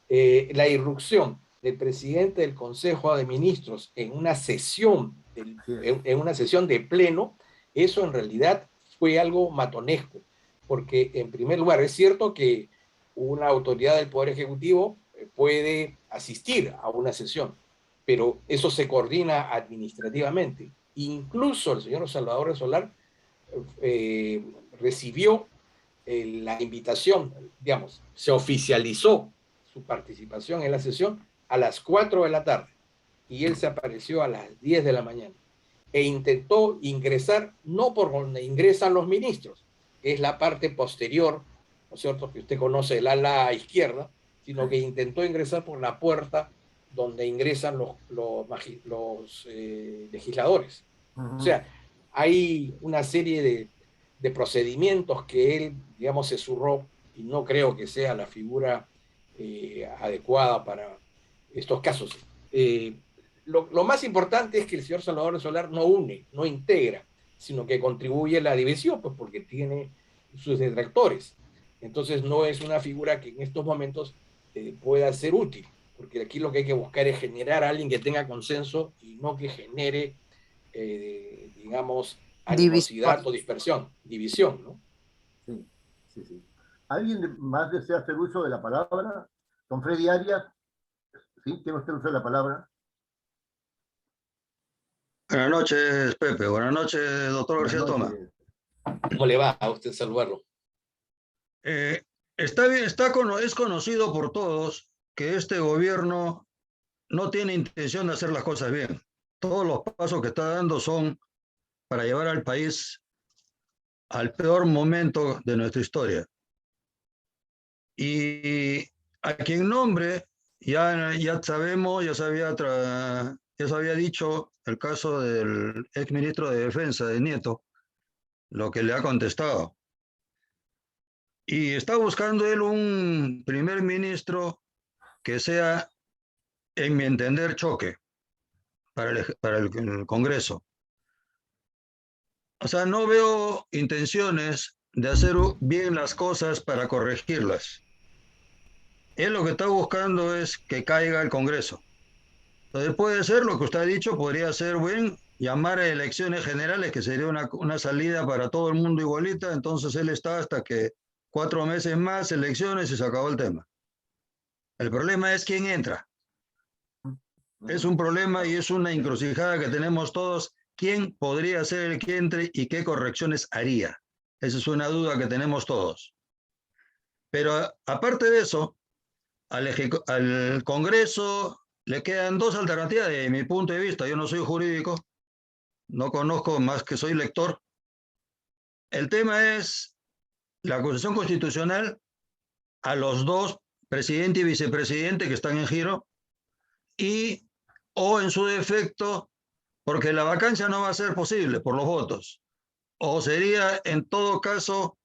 la irrupción del presidente del Consejo de Ministros en una sesión, en una sesión de pleno, eso en realidad fue algo matonesco, porque en primer lugar es cierto que una autoridad del Poder Ejecutivo puede asistir a una sesión, pero eso se coordina administrativamente. Incluso el señor Salvador Solar recibió la invitación, digamos, se oficializó su participación en la sesión a las 4 de la tarde y él se apareció a las 10 de la mañana e intentó ingresar no por donde ingresan los ministros, que es la parte posterior, ¿no es cierto?, que usted conoce, el ala izquierda, sino que intentó ingresar por la puerta donde ingresan los legisladores. O sea, hay una serie de procedimientos que él, digamos, se zurró y no creo que sea la figura adecuada para estos casos. Lo más importante es que el señor Salvador Solar no une, no integra, sino que contribuye a la división, pues porque tiene sus detractores. Entonces no es una figura que en estos momentos pueda ser útil, porque aquí lo que hay que buscar es generar a alguien que tenga consenso y no que genere, digamos, animosidad o dispersión, división, ¿no? Sí, sí, sí. ¿Alguien más desea hacer uso de la palabra? Don Freddy Arias, ¿sí? ¿Tiene usted uso de la palabra? Buenas noches, Pepe. Buenas noches, doctor García Toma. ¿Cómo le va a usted saludarlo? Está bien, es conocido por todos que este gobierno no tiene intención de hacer las cosas bien. Todos los pasos que está dando son para llevar al país al peor momento de nuestra historia. Y a quien nombre, ya sabemos, ya se había dicho el caso del exministro de Defensa, de Nieto, lo que le ha contestado. Y está buscando él un primer ministro que sea, en mi entender, choque para el Congreso. O sea, no veo intenciones de hacer bien las cosas para corregirlas. Él lo que está buscando es que caiga el Congreso. Entonces puede ser lo que usted ha dicho, podría ser llamar a elecciones generales, que sería una salida para todo el mundo igualita. Entonces él está hasta que 4 meses más, elecciones, y se acabó el tema. El problema es quién entra. Es un problema y es una encrucijada que tenemos todos. ¿Quién podría ser el que entre y qué correcciones haría? Esa es una duda que tenemos todos. Pero aparte de eso, al Congreso le quedan 2 alternativas desde mi punto de vista. Yo no soy jurídico, no conozco más que soy lector. El tema es la acusación constitucional a los 2, presidente y vicepresidente, que están en giro, o en su defecto, porque la vacancia no va a ser posible por los votos, o sería en todo caso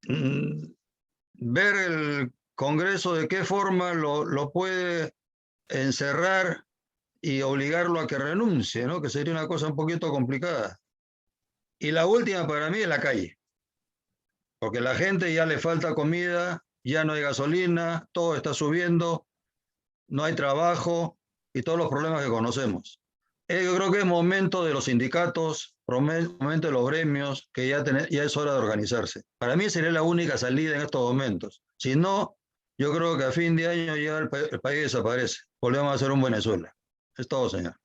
ver el Congreso de qué forma lo puede encerrar y obligarlo a que renuncie, ¿no? Que sería una cosa un poquito complicada. Y la última para mí es la calle, porque la gente ya le falta comida, ya no hay gasolina, todo está subiendo, no hay trabajo y todos los problemas que conocemos. Yo creo que es momento de los sindicatos, momento de los gremios, que ya es hora de organizarse. Para mí sería la única salida en estos momentos. Si no, yo creo que a fin de año ya el país desaparece. Volvemos a ser un Venezuela. Es todo, señor.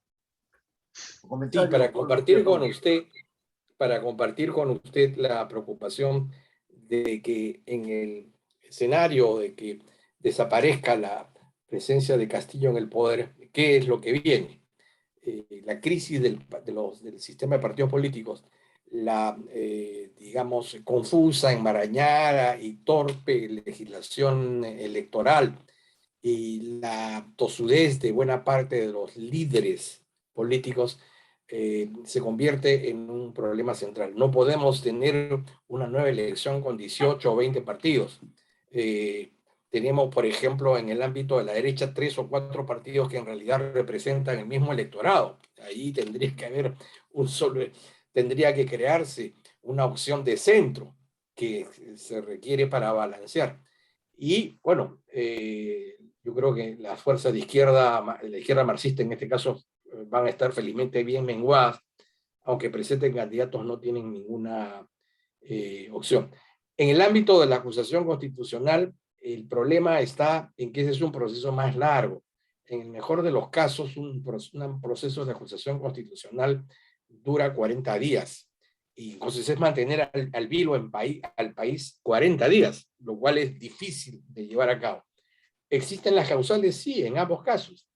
Sí, para compartir con usted la preocupación de que en el escenario de que desaparezca la presencia de Castillo en el poder, ¿qué es lo que viene? La crisis del sistema de partidos políticos, la, digamos, confusa, enmarañada y torpe legislación electoral y la tosudez de buena parte de los líderes políticos se convierte en un problema central. No podemos tener una nueva elección con 18 o 20 partidos. tenemos, por ejemplo, en el ámbito de la derecha, 3 o 4 partidos que en realidad representan el mismo electorado. Ahí tendría que haber tendría que crearse una opción de centro que se requiere para balancear. Y bueno, yo creo que las fuerzas de izquierda, la izquierda marxista en este caso, van a estar felizmente bien menguadas, aunque presenten candidatos no tienen ninguna opción. En el ámbito de la acusación constitucional, el problema está en que ese es un proceso más largo. En el mejor de los casos, un proceso de acusación constitucional dura 40 días. Y entonces es mantener al vilo al país 40 días, lo cual es difícil de llevar a cabo. ¿Existen las causales? Sí, en ambos casos.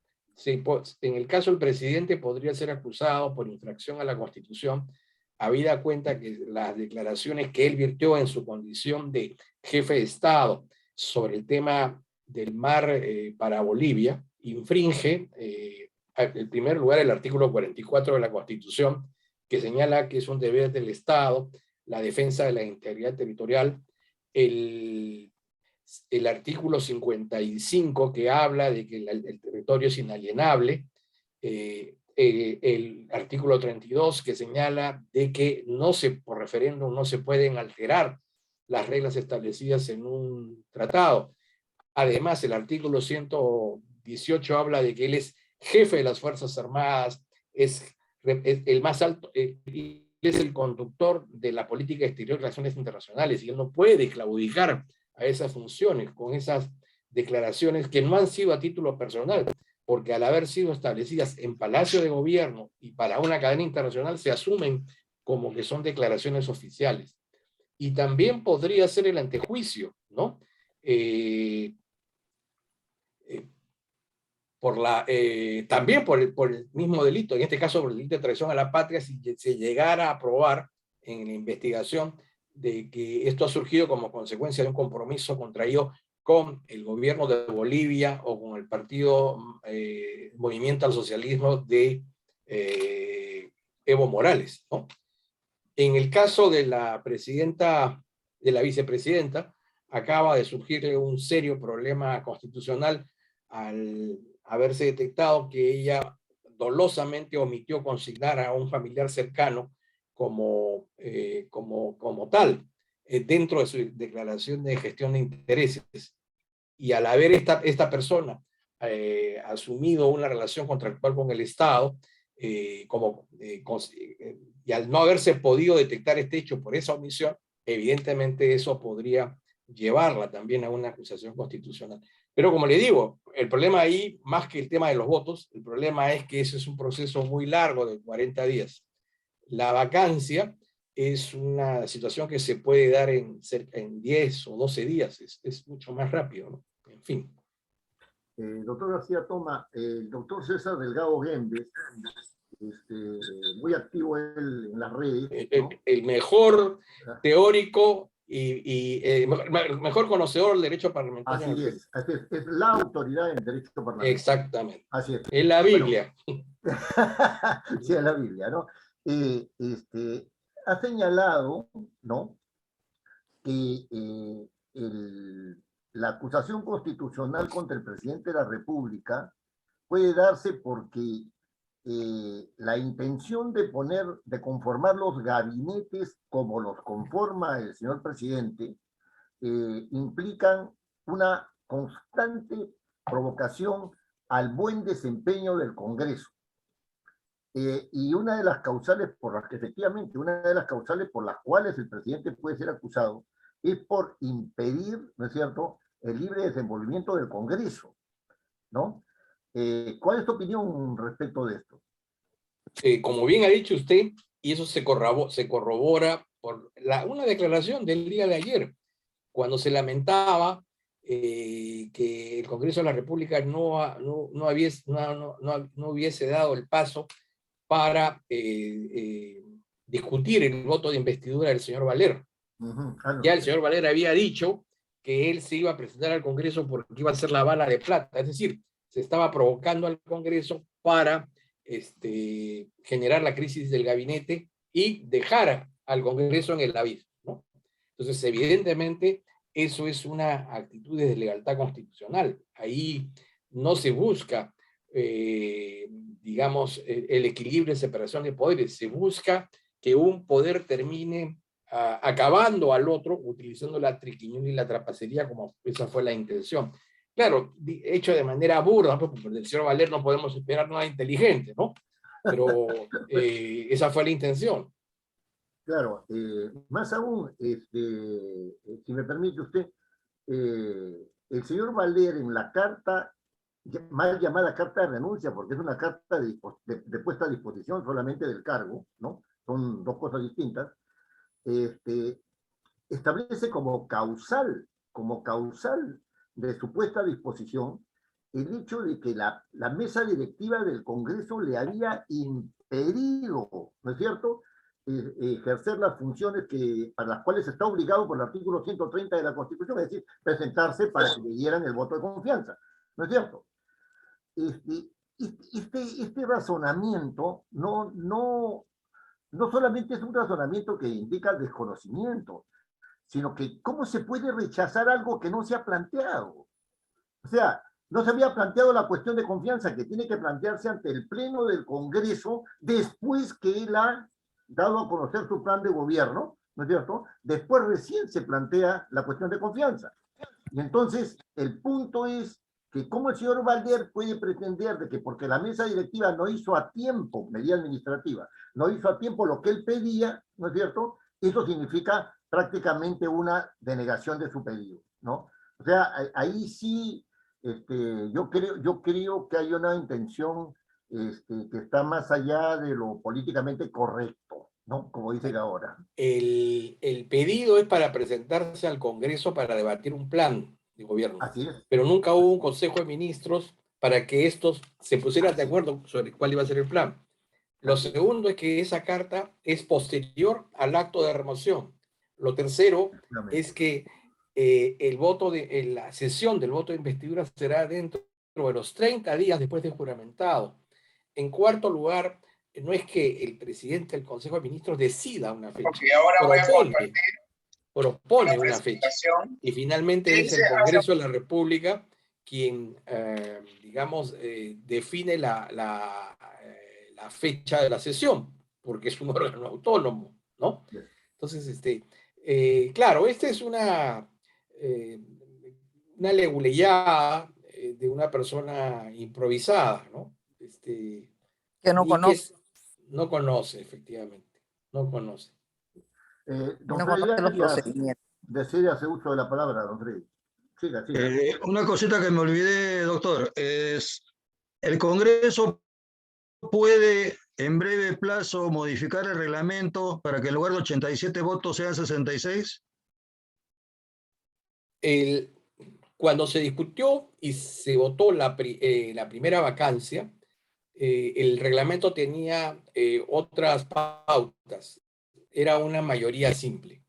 En el caso del presidente podría ser acusado por infracción a la Constitución, habida cuenta que las declaraciones que él virtió en su condición de jefe de Estado sobre el tema del mar para Bolivia infringe, en primer lugar, el artículo 44 de la Constitución, que señala que es un deber del Estado la defensa de la integridad territorial, el artículo 55 que habla de que el territorio es inalienable, el artículo 32 que señala de que por referéndum no se pueden alterar las reglas establecidas en un tratado. Además, el artículo 118 habla de que él es jefe de las Fuerzas Armadas, es el más alto, es el conductor de la política exterior y relaciones internacionales, y él no puede claudicar a esas funciones con esas declaraciones que no han sido a título personal, porque al haber sido establecidas en Palacio de Gobierno y para una cadena internacional se asumen como que son declaraciones oficiales. Y también podría ser el antejuicio, ¿no? También por el mismo delito, en este caso por el delito de traición a la patria, si se llegara a probar en la investigación de que esto ha surgido como consecuencia de un compromiso contraído con el gobierno de Bolivia o con el partido Movimiento al Socialismo de Evo Morales, ¿no? En el caso de la vicepresidenta, acaba de surgirle un serio problema constitucional al haberse detectado que ella dolosamente omitió consignar a un familiar cercano como tal, dentro de su declaración de gestión de intereses. Y al haber esta persona asumido una relación contractual con el Estado, y al no haberse podido detectar este hecho por esa omisión, evidentemente eso podría llevarla también a una acusación constitucional. Pero como le digo, el problema ahí, más que el tema de los votos, el problema es que ese es un proceso muy largo de 40 días. La vacancia es una situación que se puede dar en 10 o 12 días, es mucho más rápido, ¿no? En fin. Doctor García Toma, el doctor César Delgado Géndez, muy activo él en las redes, ¿no? El mejor teórico y mejor conocedor del derecho parlamentario. Así es la autoridad en derecho parlamentario. Exactamente. Así es. Es la Biblia. Bueno, sí, es la Biblia, ¿no? Ha señalado, ¿no?, que la acusación constitucional contra el presidente de la República puede darse porque la intención de conformar los gabinetes como los conforma el señor presidente, implican una constante provocación al buen desempeño del Congreso. Y una de las causales por las cuales el presidente puede ser acusado es por impedir, ¿no es cierto?, el libre desenvolvimiento del Congreso, ¿no? ¿Cuál es tu opinión respecto de esto? Como bien ha dicho usted, y eso se corrobora por una declaración del día de ayer, cuando se lamentaba que el Congreso de la República no hubiese dado el paso para discutir el voto de investidura del señor Valer. Ya el señor Valer había dicho que él se iba a presentar al Congreso porque iba a ser la bala de plata, es decir, se estaba provocando al Congreso para generar la crisis del gabinete y dejar al Congreso en el abismo, ¿no? Entonces, evidentemente, eso es una actitud de deslealtad constitucional. Ahí no se busca, digamos, el equilibrio de separación de poderes, se busca que un poder termine acabando al otro, utilizando la triquiñuela y la trapacería, como esa fue la intención. Claro, hecho de manera burda, pues, del señor Valer no podemos esperar nada inteligente, ¿no? Pero esa fue la intención. Claro, más aún, si me permite usted, el señor Valer en la carta, mal llamada carta de renuncia, porque es una carta de puesta a disposición solamente del cargo, ¿no? Son dos cosas distintas, establece como causal de su puesta a disposición el hecho de que la mesa directiva del Congreso le había impedido, ¿no es cierto?, ejercer las funciones para las cuales está obligado por el artículo 130 de la Constitución, es decir, presentarse para que le dieran el voto de confianza, ¿no es cierto? Este razonamiento no solamente es un razonamiento que indica desconocimiento, sino que cómo se puede rechazar algo que no se ha planteado. O sea, no se había planteado la cuestión de confianza que tiene que plantearse ante el Pleno del Congreso después que él ha dado a conocer su plan de gobierno, ¿no es cierto? Después recién se plantea la cuestión de confianza. Y entonces el punto es que cómo el señor Valer puede pretender de que porque la mesa directiva no hizo a tiempo, medida administrativa, no hizo a tiempo lo que él pedía, ¿no es cierto? Eso significa prácticamente una denegación de su pedido, ¿no? O sea, ahí sí, yo creo que hay una intención que está más allá de lo políticamente correcto, ¿no? Como dicen ahora. El pedido es para presentarse al Congreso para debatir un plan de gobierno. Así es. Pero nunca hubo un Consejo de Ministros para que estos se pusieran de acuerdo sobre cuál iba a ser el plan. Lo segundo es que esa carta es posterior al acto de remoción. Lo tercero es que la sesión del voto de investidura será dentro de los 30 días después del juramentado. En cuarto lugar, no es que el presidente del Consejo de Ministros decida una fecha, propone una fecha. Y finalmente es el Congreso de la República quien, digamos, define la fecha de la sesión, porque es un órgano autónomo, ¿no? Entonces, claro, esta es una leguleyada de una persona improvisada, ¿no? Que no conoce. No conoce, efectivamente, no conoce. Don No Freddy conoce los Arias, procedimientos. desea hacer uso de la palabra, don Freddy. Siga. Una cosita que me olvidé, doctor, es el Congreso puede en breve plazo modificar el reglamento para que en lugar de 87 votos sean 66. Cuando se discutió y se votó la primera vacancia, el reglamento tenía otras pautas. Era una mayoría simple.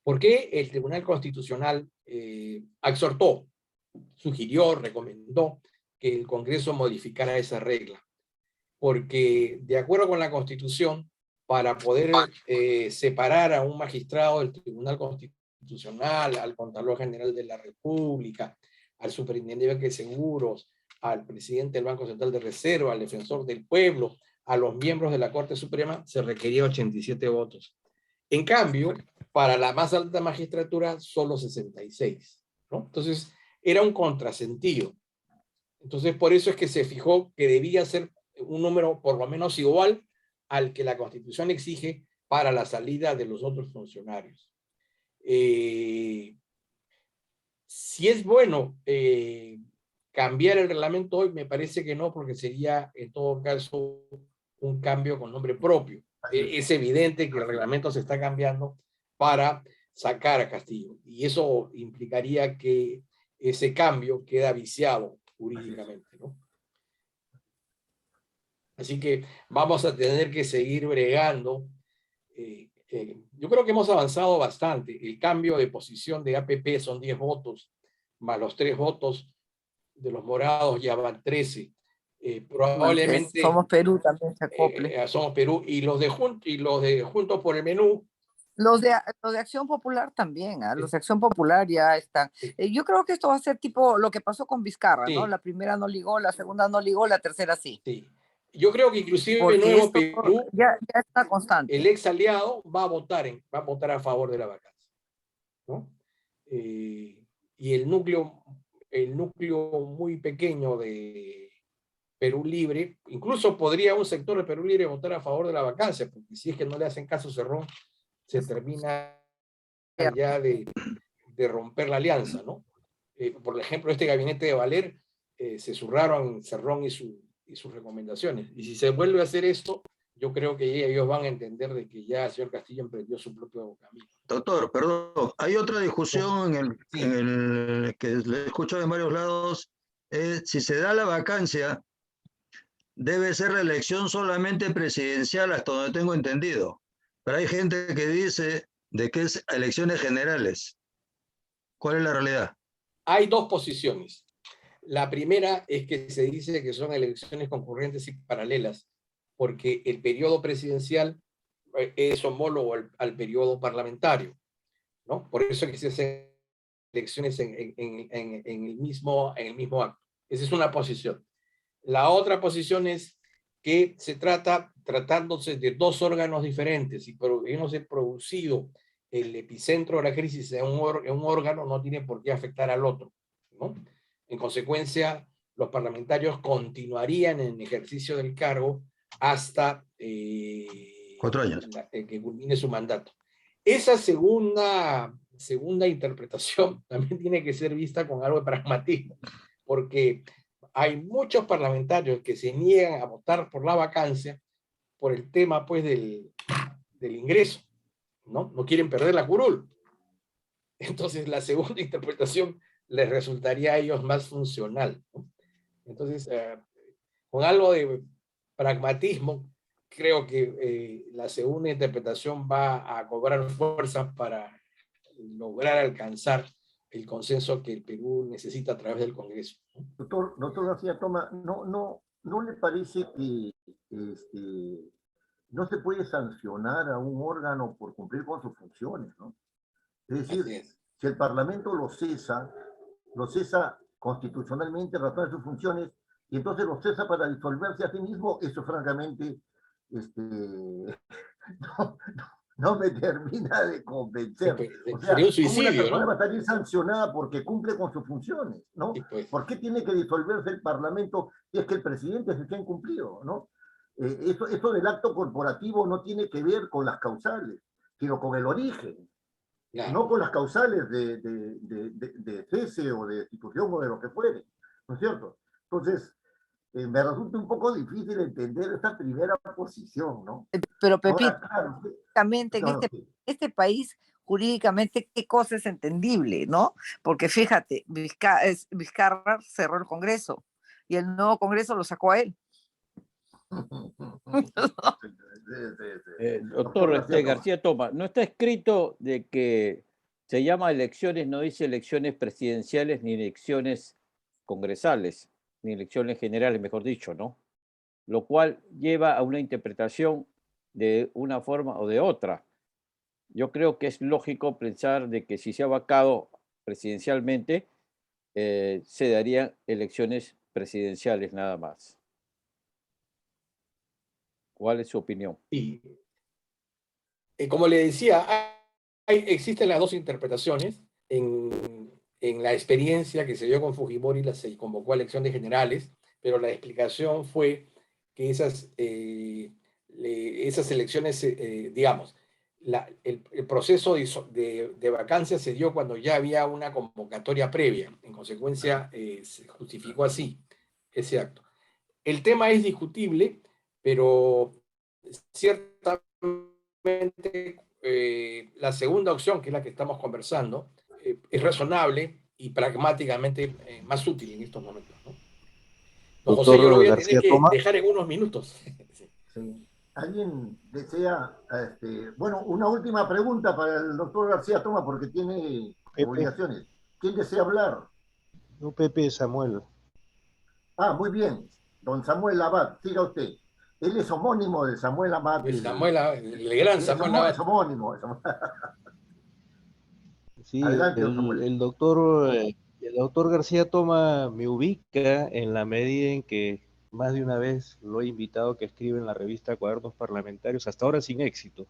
¿Por qué el Tribunal Constitucional exhortó, sugirió, recomendó que el Congreso modificara esa regla? Porque de acuerdo con la Constitución, para poder separar a un magistrado del Tribunal Constitucional, al Contralor General de la República, al Superintendente de Seguros, al presidente del Banco Central de Reserva, al defensor del pueblo, a los miembros de la Corte Suprema, se requería 87 votos. En cambio, para la más alta magistratura, solo 66, ¿no? Entonces, era un contrasentido. Entonces, por eso es que se fijó que debía ser un número por lo menos igual al que la Constitución exige para la salida de los otros funcionarios. Si es bueno cambiar el reglamento hoy, me parece que no, porque sería en todo caso un cambio con nombre propio. Es evidente que el reglamento se está cambiando para sacar a Castillo, y eso implicaría que ese cambio queda viciado jurídicamente, ¿no? Así que vamos a tener que seguir bregando. Yo creo que hemos avanzado bastante. El cambio de posición de APP son 10 votos, más los 3 votos de los morados ya van 13. Probablemente Somos Perú también se acople. Somos Perú, y los de Juntos por el Menú Los de Acción Popular también, ¿ah? Los de Acción Popular ya están. Yo creo que esto va a ser tipo lo que pasó con Vizcarra, ¿no? Sí, La primera no ligó, la segunda no ligó, la tercera sí. sí. Yo creo que inclusive Porque Nuevo esto Perú, ya está el constante. ex aliado va a votar a favor de la vacancia, ¿no? Y el núcleo muy pequeño de Perú Libre, incluso podría un sector de Perú Libre votar a favor de la vacancia, porque si es que no le hacen caso Cerrón, se termina ya de romper la alianza, ¿no? Por ejemplo, este gabinete de Valer se zurraron Cerrón y sus recomendaciones. Y si se vuelve a hacer esto, yo creo que ellos van a entender de que ya el señor Castillo emprendió su propio camino. Doctor, perdón, hay otra discusión Sí. en el que le escucho en varios lados, es si se da la vacancia, debe ser la elección solamente presidencial, hasta donde tengo entendido. Pero hay gente que dice de que es elecciones generales. ¿Cuál es la realidad? Hay dos posiciones. La primera es que se dice que son elecciones concurrentes y paralelas, porque el periodo presidencial es homólogo al periodo parlamentario, ¿no? Por eso es que se hacen elecciones en el mismo acto. Esa es una posición. La otra posición es que tratándose de dos órganos diferentes y habiéndose producido el epicentro de la crisis en un órgano, no tiene por qué afectar al otro, ¿no? En consecuencia, los parlamentarios continuarían en ejercicio del cargo hasta 4 años. que culmine su mandato. Esa segunda interpretación también tiene que ser vista con algo de pragmatismo, porque hay muchos parlamentarios que se niegan a votar por la vacancia por el tema, pues, del ingreso, ¿no? No quieren perder la curul. Entonces, la segunda interpretación les resultaría a ellos más funcional, ¿no? Entonces, con algo de pragmatismo, creo que la segunda interpretación va a cobrar fuerza para lograr alcanzar el consenso que el Perú necesita a través del Congreso. Doctor García Toma, ¿no le parece que no se puede sancionar a un órgano por cumplir con sus funciones, ¿no? Es decir, si el Parlamento lo cesa constitucionalmente, razón de sus funciones, y entonces lo cesa para disolverse a sí mismo, eso francamente no me termina de convencer. O sea, sería un ¿cómo una suicidio, persona ¿no? va a salir sancionada porque cumple con sus funciones, ¿no? Sí, pues. ¿Por qué tiene que disolverse el Parlamento si es que el presidente se ha incumplido, ¿no? Eso del acto corporativo no tiene que ver con las causales, sino con el origen, Claro. no con las causales de cese o de destitución o de lo que fuere, ¿no es cierto? Entonces, me resulta un poco difícil entender esta primera posición, ¿no? Pero Pepito, Ahora, claro, en este país, jurídicamente, ¿qué cosa es entendible, no? Porque fíjate, Vizcarra cerró el Congreso y el nuevo Congreso lo sacó a él. Doctor García Toma, no está escrito de que se llama elecciones, no dice elecciones presidenciales ni elecciones congresales, ni elecciones generales, mejor dicho, ¿no? Lo cual lleva a una interpretación de una forma o de otra. Yo creo que es lógico pensar de que si se ha vacado presidencialmente, se darían elecciones presidenciales nada más. ¿Cuál es su opinión? Y como le decía, existen las dos interpretaciones. En la experiencia que se dio con Fujimori, se convocó a elecciones generales, pero la explicación fue que esas elecciones, digamos, el proceso de vacancia se dio cuando ya había una convocatoria previa. En consecuencia, se justificó así ese acto. El tema es discutible, pero ciertamente la segunda opción, que es la que estamos conversando, es razonable y pragmáticamente más útil en estos momentos, ¿no? Don José, yo lo voy a tener que dejar en unos minutos. Sí. ¿Alguien desea, bueno, una última pregunta para el doctor García Toma, porque tiene obligaciones? ¿Quién desea hablar? No, Pepe Samuel. Ah, muy bien. Don Samuel Abad, siga usted. Él es homónimo de Samuel Amat. El gran Samuel Amat. Es homónimo. Sí, Adelante, Samuel. el doctor García Toma me ubica en la medida en que más de una vez lo he invitado a que escriba en la revista Cuadernos Parlamentarios, hasta ahora sin éxito,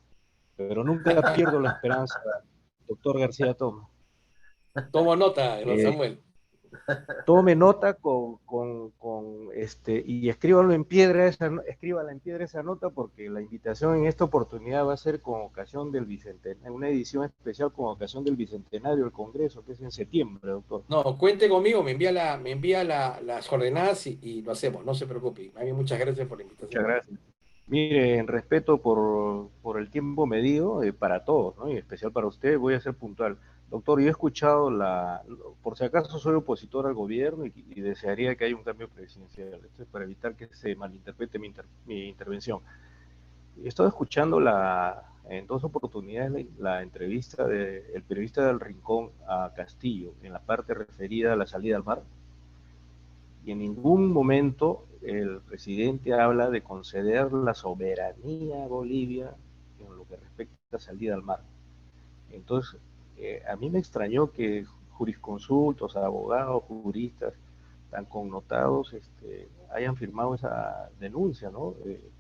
pero nunca pierdo la esperanza, doctor García Toma. Tomo nota, don Samuel. Tome nota y escríbanla en piedra esa nota, porque la invitación en esta oportunidad va a ser con ocasión del bicentenario, una edición especial con ocasión del bicentenario del Congreso, que es en septiembre, doctor. No, cuente conmigo, me envía las coordenadas y lo hacemos, no se preocupe. A mí muchas gracias por la invitación. Muchas gracias. Mire, en respeto por el tiempo medido, para todos, ¿no? Y en especial para usted, voy a ser puntual. Doctor, yo he escuchado por si acaso soy opositor al gobierno y desearía que haya un cambio presidencial. Esto es para evitar que se malinterprete mi intervención. He estado escuchando en dos oportunidades la entrevista del periodista del Rincón a Castillo, en la parte referida a la salida al mar. Y en ningún momento el presidente habla de conceder la soberanía a Bolivia en lo que respecta a salida al mar. Entonces, a mí me extrañó que jurisconsultos, abogados, juristas tan connotados hayan firmado esa denuncia, ¿no?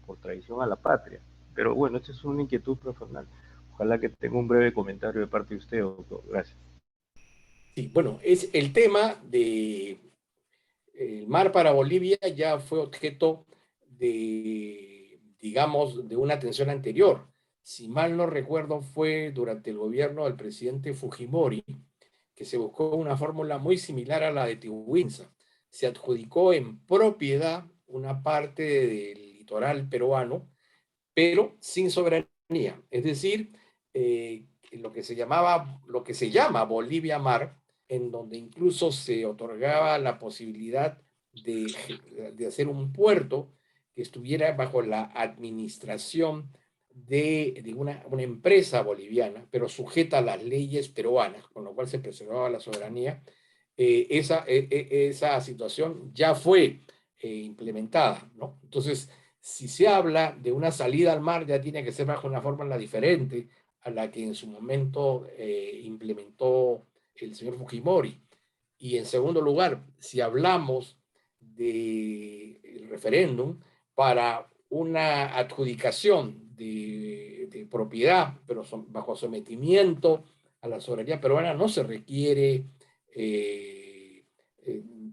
Por traición a la patria. Pero bueno, esta es una inquietud personal. Ojalá que tenga un breve comentario de parte de usted, doctor. Gracias. Sí, bueno, es el tema de el mar para Bolivia ya fue objeto de, digamos, de una atención anterior. Si mal no recuerdo, fue durante el gobierno del presidente Fujimori que se buscó una fórmula muy similar a la de Tihuinza. Se adjudicó en propiedad una parte del litoral peruano, pero sin soberanía. Es decir, lo que se llama Bolivia Mar, en donde incluso se otorgaba la posibilidad de hacer un puerto que estuviera bajo la administración de una empresa boliviana, pero sujeta a las leyes peruanas, con lo cual se preservaba la soberanía. Esa situación ya fue implementada, ¿no? Entonces, si se habla de una salida al mar, ya tiene que ser bajo una fórmula diferente a la que en su momento implementó el señor Fujimori. Y en segundo lugar, si hablamos del referéndum para una adjudicación de propiedad, pero bajo sometimiento a la soberanía peruana, no se requiere,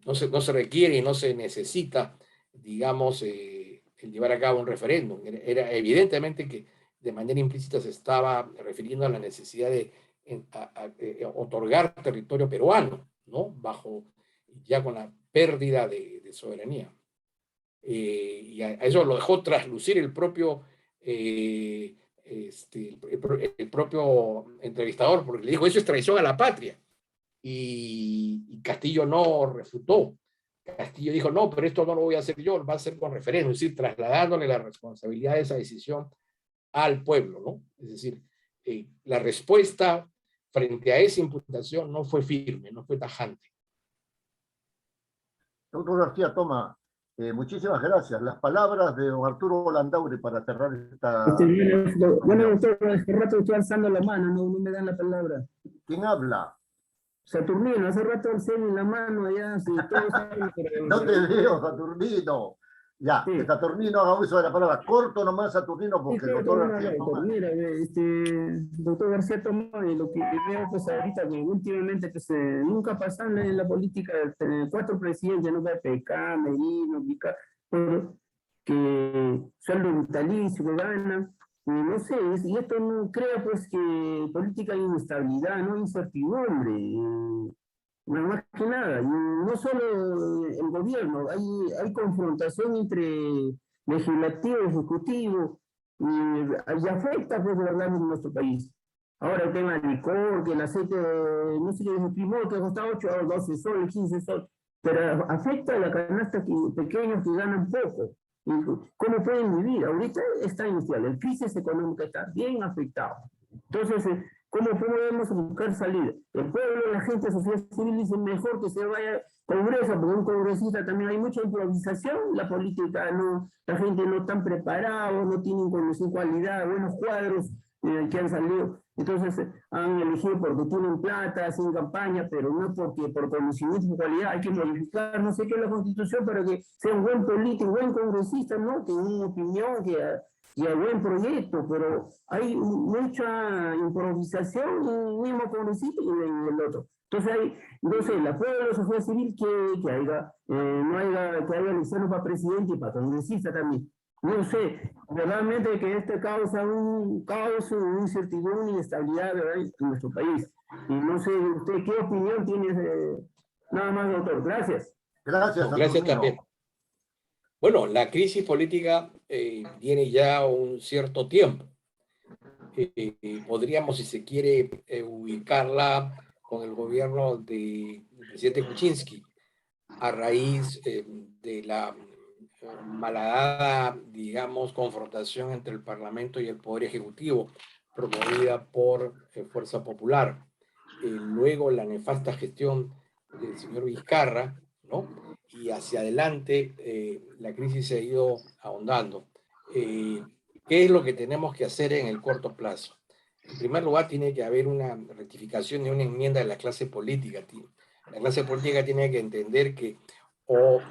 no se requiere y no se necesita, digamos, el llevar a cabo un referéndum. Era evidentemente que de manera implícita se estaba refiriendo a la necesidad de otorgar territorio peruano, ¿no? Ya con la pérdida de soberanía. Y a eso lo dejó traslucir el propio entrevistador, porque le dijo, eso es traición a la patria. Y Castillo no refutó. Castillo dijo, no, pero esto no lo voy a hacer yo, lo va a hacer con referéndum, es decir, trasladándole la responsabilidad de esa decisión al pueblo, ¿no? Es decir, la respuesta frente a esa imputación no fue firme, no fue tajante. Doctor García Toma, muchísimas gracias. Las palabras de don Arturo Landaure para cerrar esta... Bueno, doctor, hace rato estoy alzando la mano, no me dan la palabra. ¿Quién habla? Saturnino, hace rato alcé la mano allá. Si todos saben, no te veo, Saturnino. Ya, sí. Saturnino haga uso de la palabra. Corto nomás, Saturnino, porque sí, el doctor García Toma... Mira, doctor García Toma, lo que veo pues ahorita, que últimamente pues, nunca pasan en la política, 4 presidentes, no PK, Merino, Pica, que son vitalicio, que ganan, no sé, y esto no crea pues que política hay inestabilidad, no incertidumbre. Más que nada, no solo el gobierno, hay confrontación entre legislativo y ejecutivo, y afecta pues de verdad en nuestro país. Ahora el tema del licor, que el aceite, no sé qué dijo Primor, que costaba 8 o 12 soles, 15 soles, pero afecta a la canasta pequeños que ganan poco. ¿Cómo pueden vivir? Ahorita está inicial, el crisis económica está bien afectado. Entonces, ¿Cómo podemos buscar salida? El pueblo, la gente, la sociedad civil dice mejor que se vaya Congreso, porque un congresista también hay mucha improvisación, la política no, la gente no está preparada, no tienen conocimiento, cualidad, buenos cuadros que han salido. Entonces han elegido porque tienen plata, hacen campaña, pero no porque por conocimiento y cualidad hay que modificar, no sé qué es la Constitución para que sea un buen político, un buen congresista, ¿no? Que una opinión, que hay buen proyecto, pero hay mucha improvisación en el mismo congresista y en el otro. Entonces, el apoyo de la sociedad civil que haya, que haya elecciones para presidente y para congresista también. No sé, realmente que este causa un caos, una incertidumbre, una inestabilidad, ¿verdad?, en nuestro país. Y no sé, ¿usted qué opinión tiene? Nada más, doctor. Gracias. Gracias, Gracias también. Bueno, la crisis política tiene ya un cierto tiempo. Podríamos, si se quiere, ubicarla con el gobierno del presidente Kuczynski, a raíz de la malhadada, digamos, confrontación entre el Parlamento y el Poder Ejecutivo, promovida por Fuerza Popular. Luego la nefasta gestión del señor Vizcarra, ¿no? Y hacia adelante la crisis se ha ido ahondando. ¿Qué es lo que tenemos que hacer en el corto plazo? En primer lugar, tiene que haber una rectificación y una enmienda de la clase política. La clase política tiene que entender que o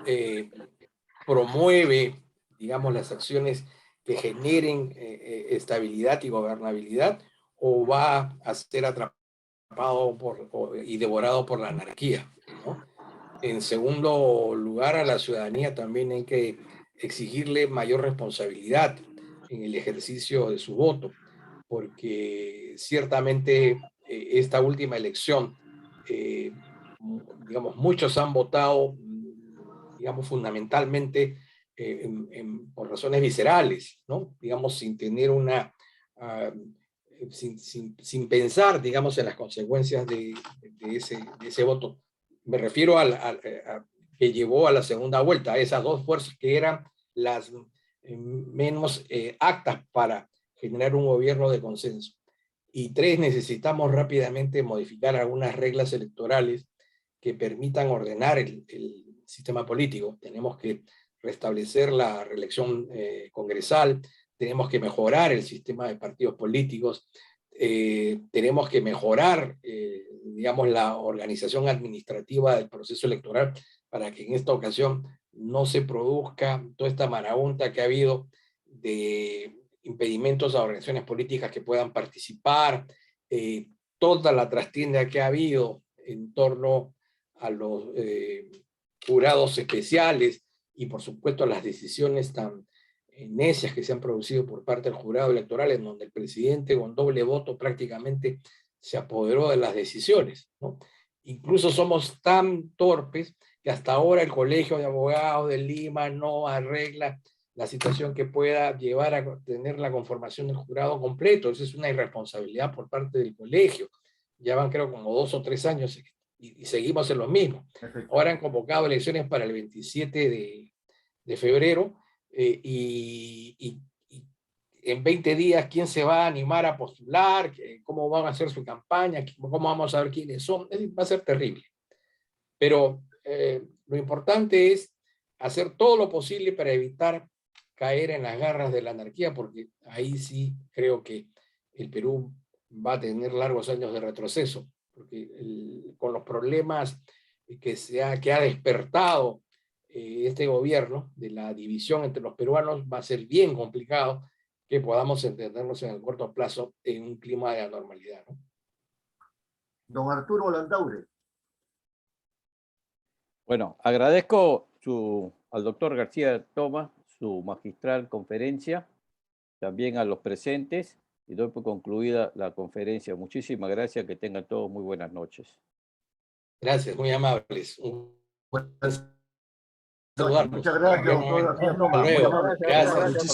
promueve, digamos, las acciones que generen estabilidad y gobernabilidad, o va a ser atrapado y devorado por la anarquía, ¿no? En segundo lugar, a la ciudadanía también hay que exigirle mayor responsabilidad en el ejercicio de su voto, porque ciertamente esta última elección, digamos, muchos han votado, digamos, fundamentalmente por razones viscerales, ¿no? Digamos, sin tener sin pensar, digamos, en las consecuencias de ese voto. Me refiero a que llevó a la segunda vuelta, a esas dos fuerzas que eran las menos aptas para generar un gobierno de consenso. Y tres, necesitamos rápidamente modificar algunas reglas electorales que permitan ordenar el sistema político. Tenemos que restablecer la reelección congresal, tenemos que mejorar el sistema de partidos políticos, tenemos que mejorar, digamos, la organización administrativa del proceso electoral para que en esta ocasión no se produzca toda esta marabunta que ha habido de impedimentos a organizaciones políticas que puedan participar, toda la trastienda que ha habido en torno a los jurados especiales y por supuesto las decisiones tan necias que se han producido por parte del jurado electoral, en donde el presidente con doble voto prácticamente se apoderó de las decisiones, ¿no? Incluso somos tan torpes que hasta ahora el Colegio de Abogados de Lima no arregla la situación que pueda llevar a tener la conformación del jurado completo. Eso es una irresponsabilidad por parte del colegio. Ya van, creo, como 2 o 3 años y seguimos en lo mismo. Ahora han convocado elecciones para el 27 de febrero y en 20 días, ¿quién se va a animar a postular? ¿Cómo van a hacer su campaña? ¿Cómo vamos a ver quiénes son? Va a ser terrible. Pero lo importante es hacer todo lo posible para evitar caer en las garras de la anarquía, porque ahí sí creo que el Perú va a tener largos años de retroceso, porque con los problemas que ha despertado este gobierno de la división entre los peruanos, va a ser bien complicado que podamos entendernos en el corto plazo en un clima de anormalidad, ¿no? Don Arturo Landaure. Bueno, agradezco al doctor García Tomás su magistral conferencia, también a los presentes, y doy por concluida la conferencia. Muchísimas gracias, que tengan todos muy buenas noches. Gracias, muy amables. Muchas gracias, doctor García Tomás. Gracias.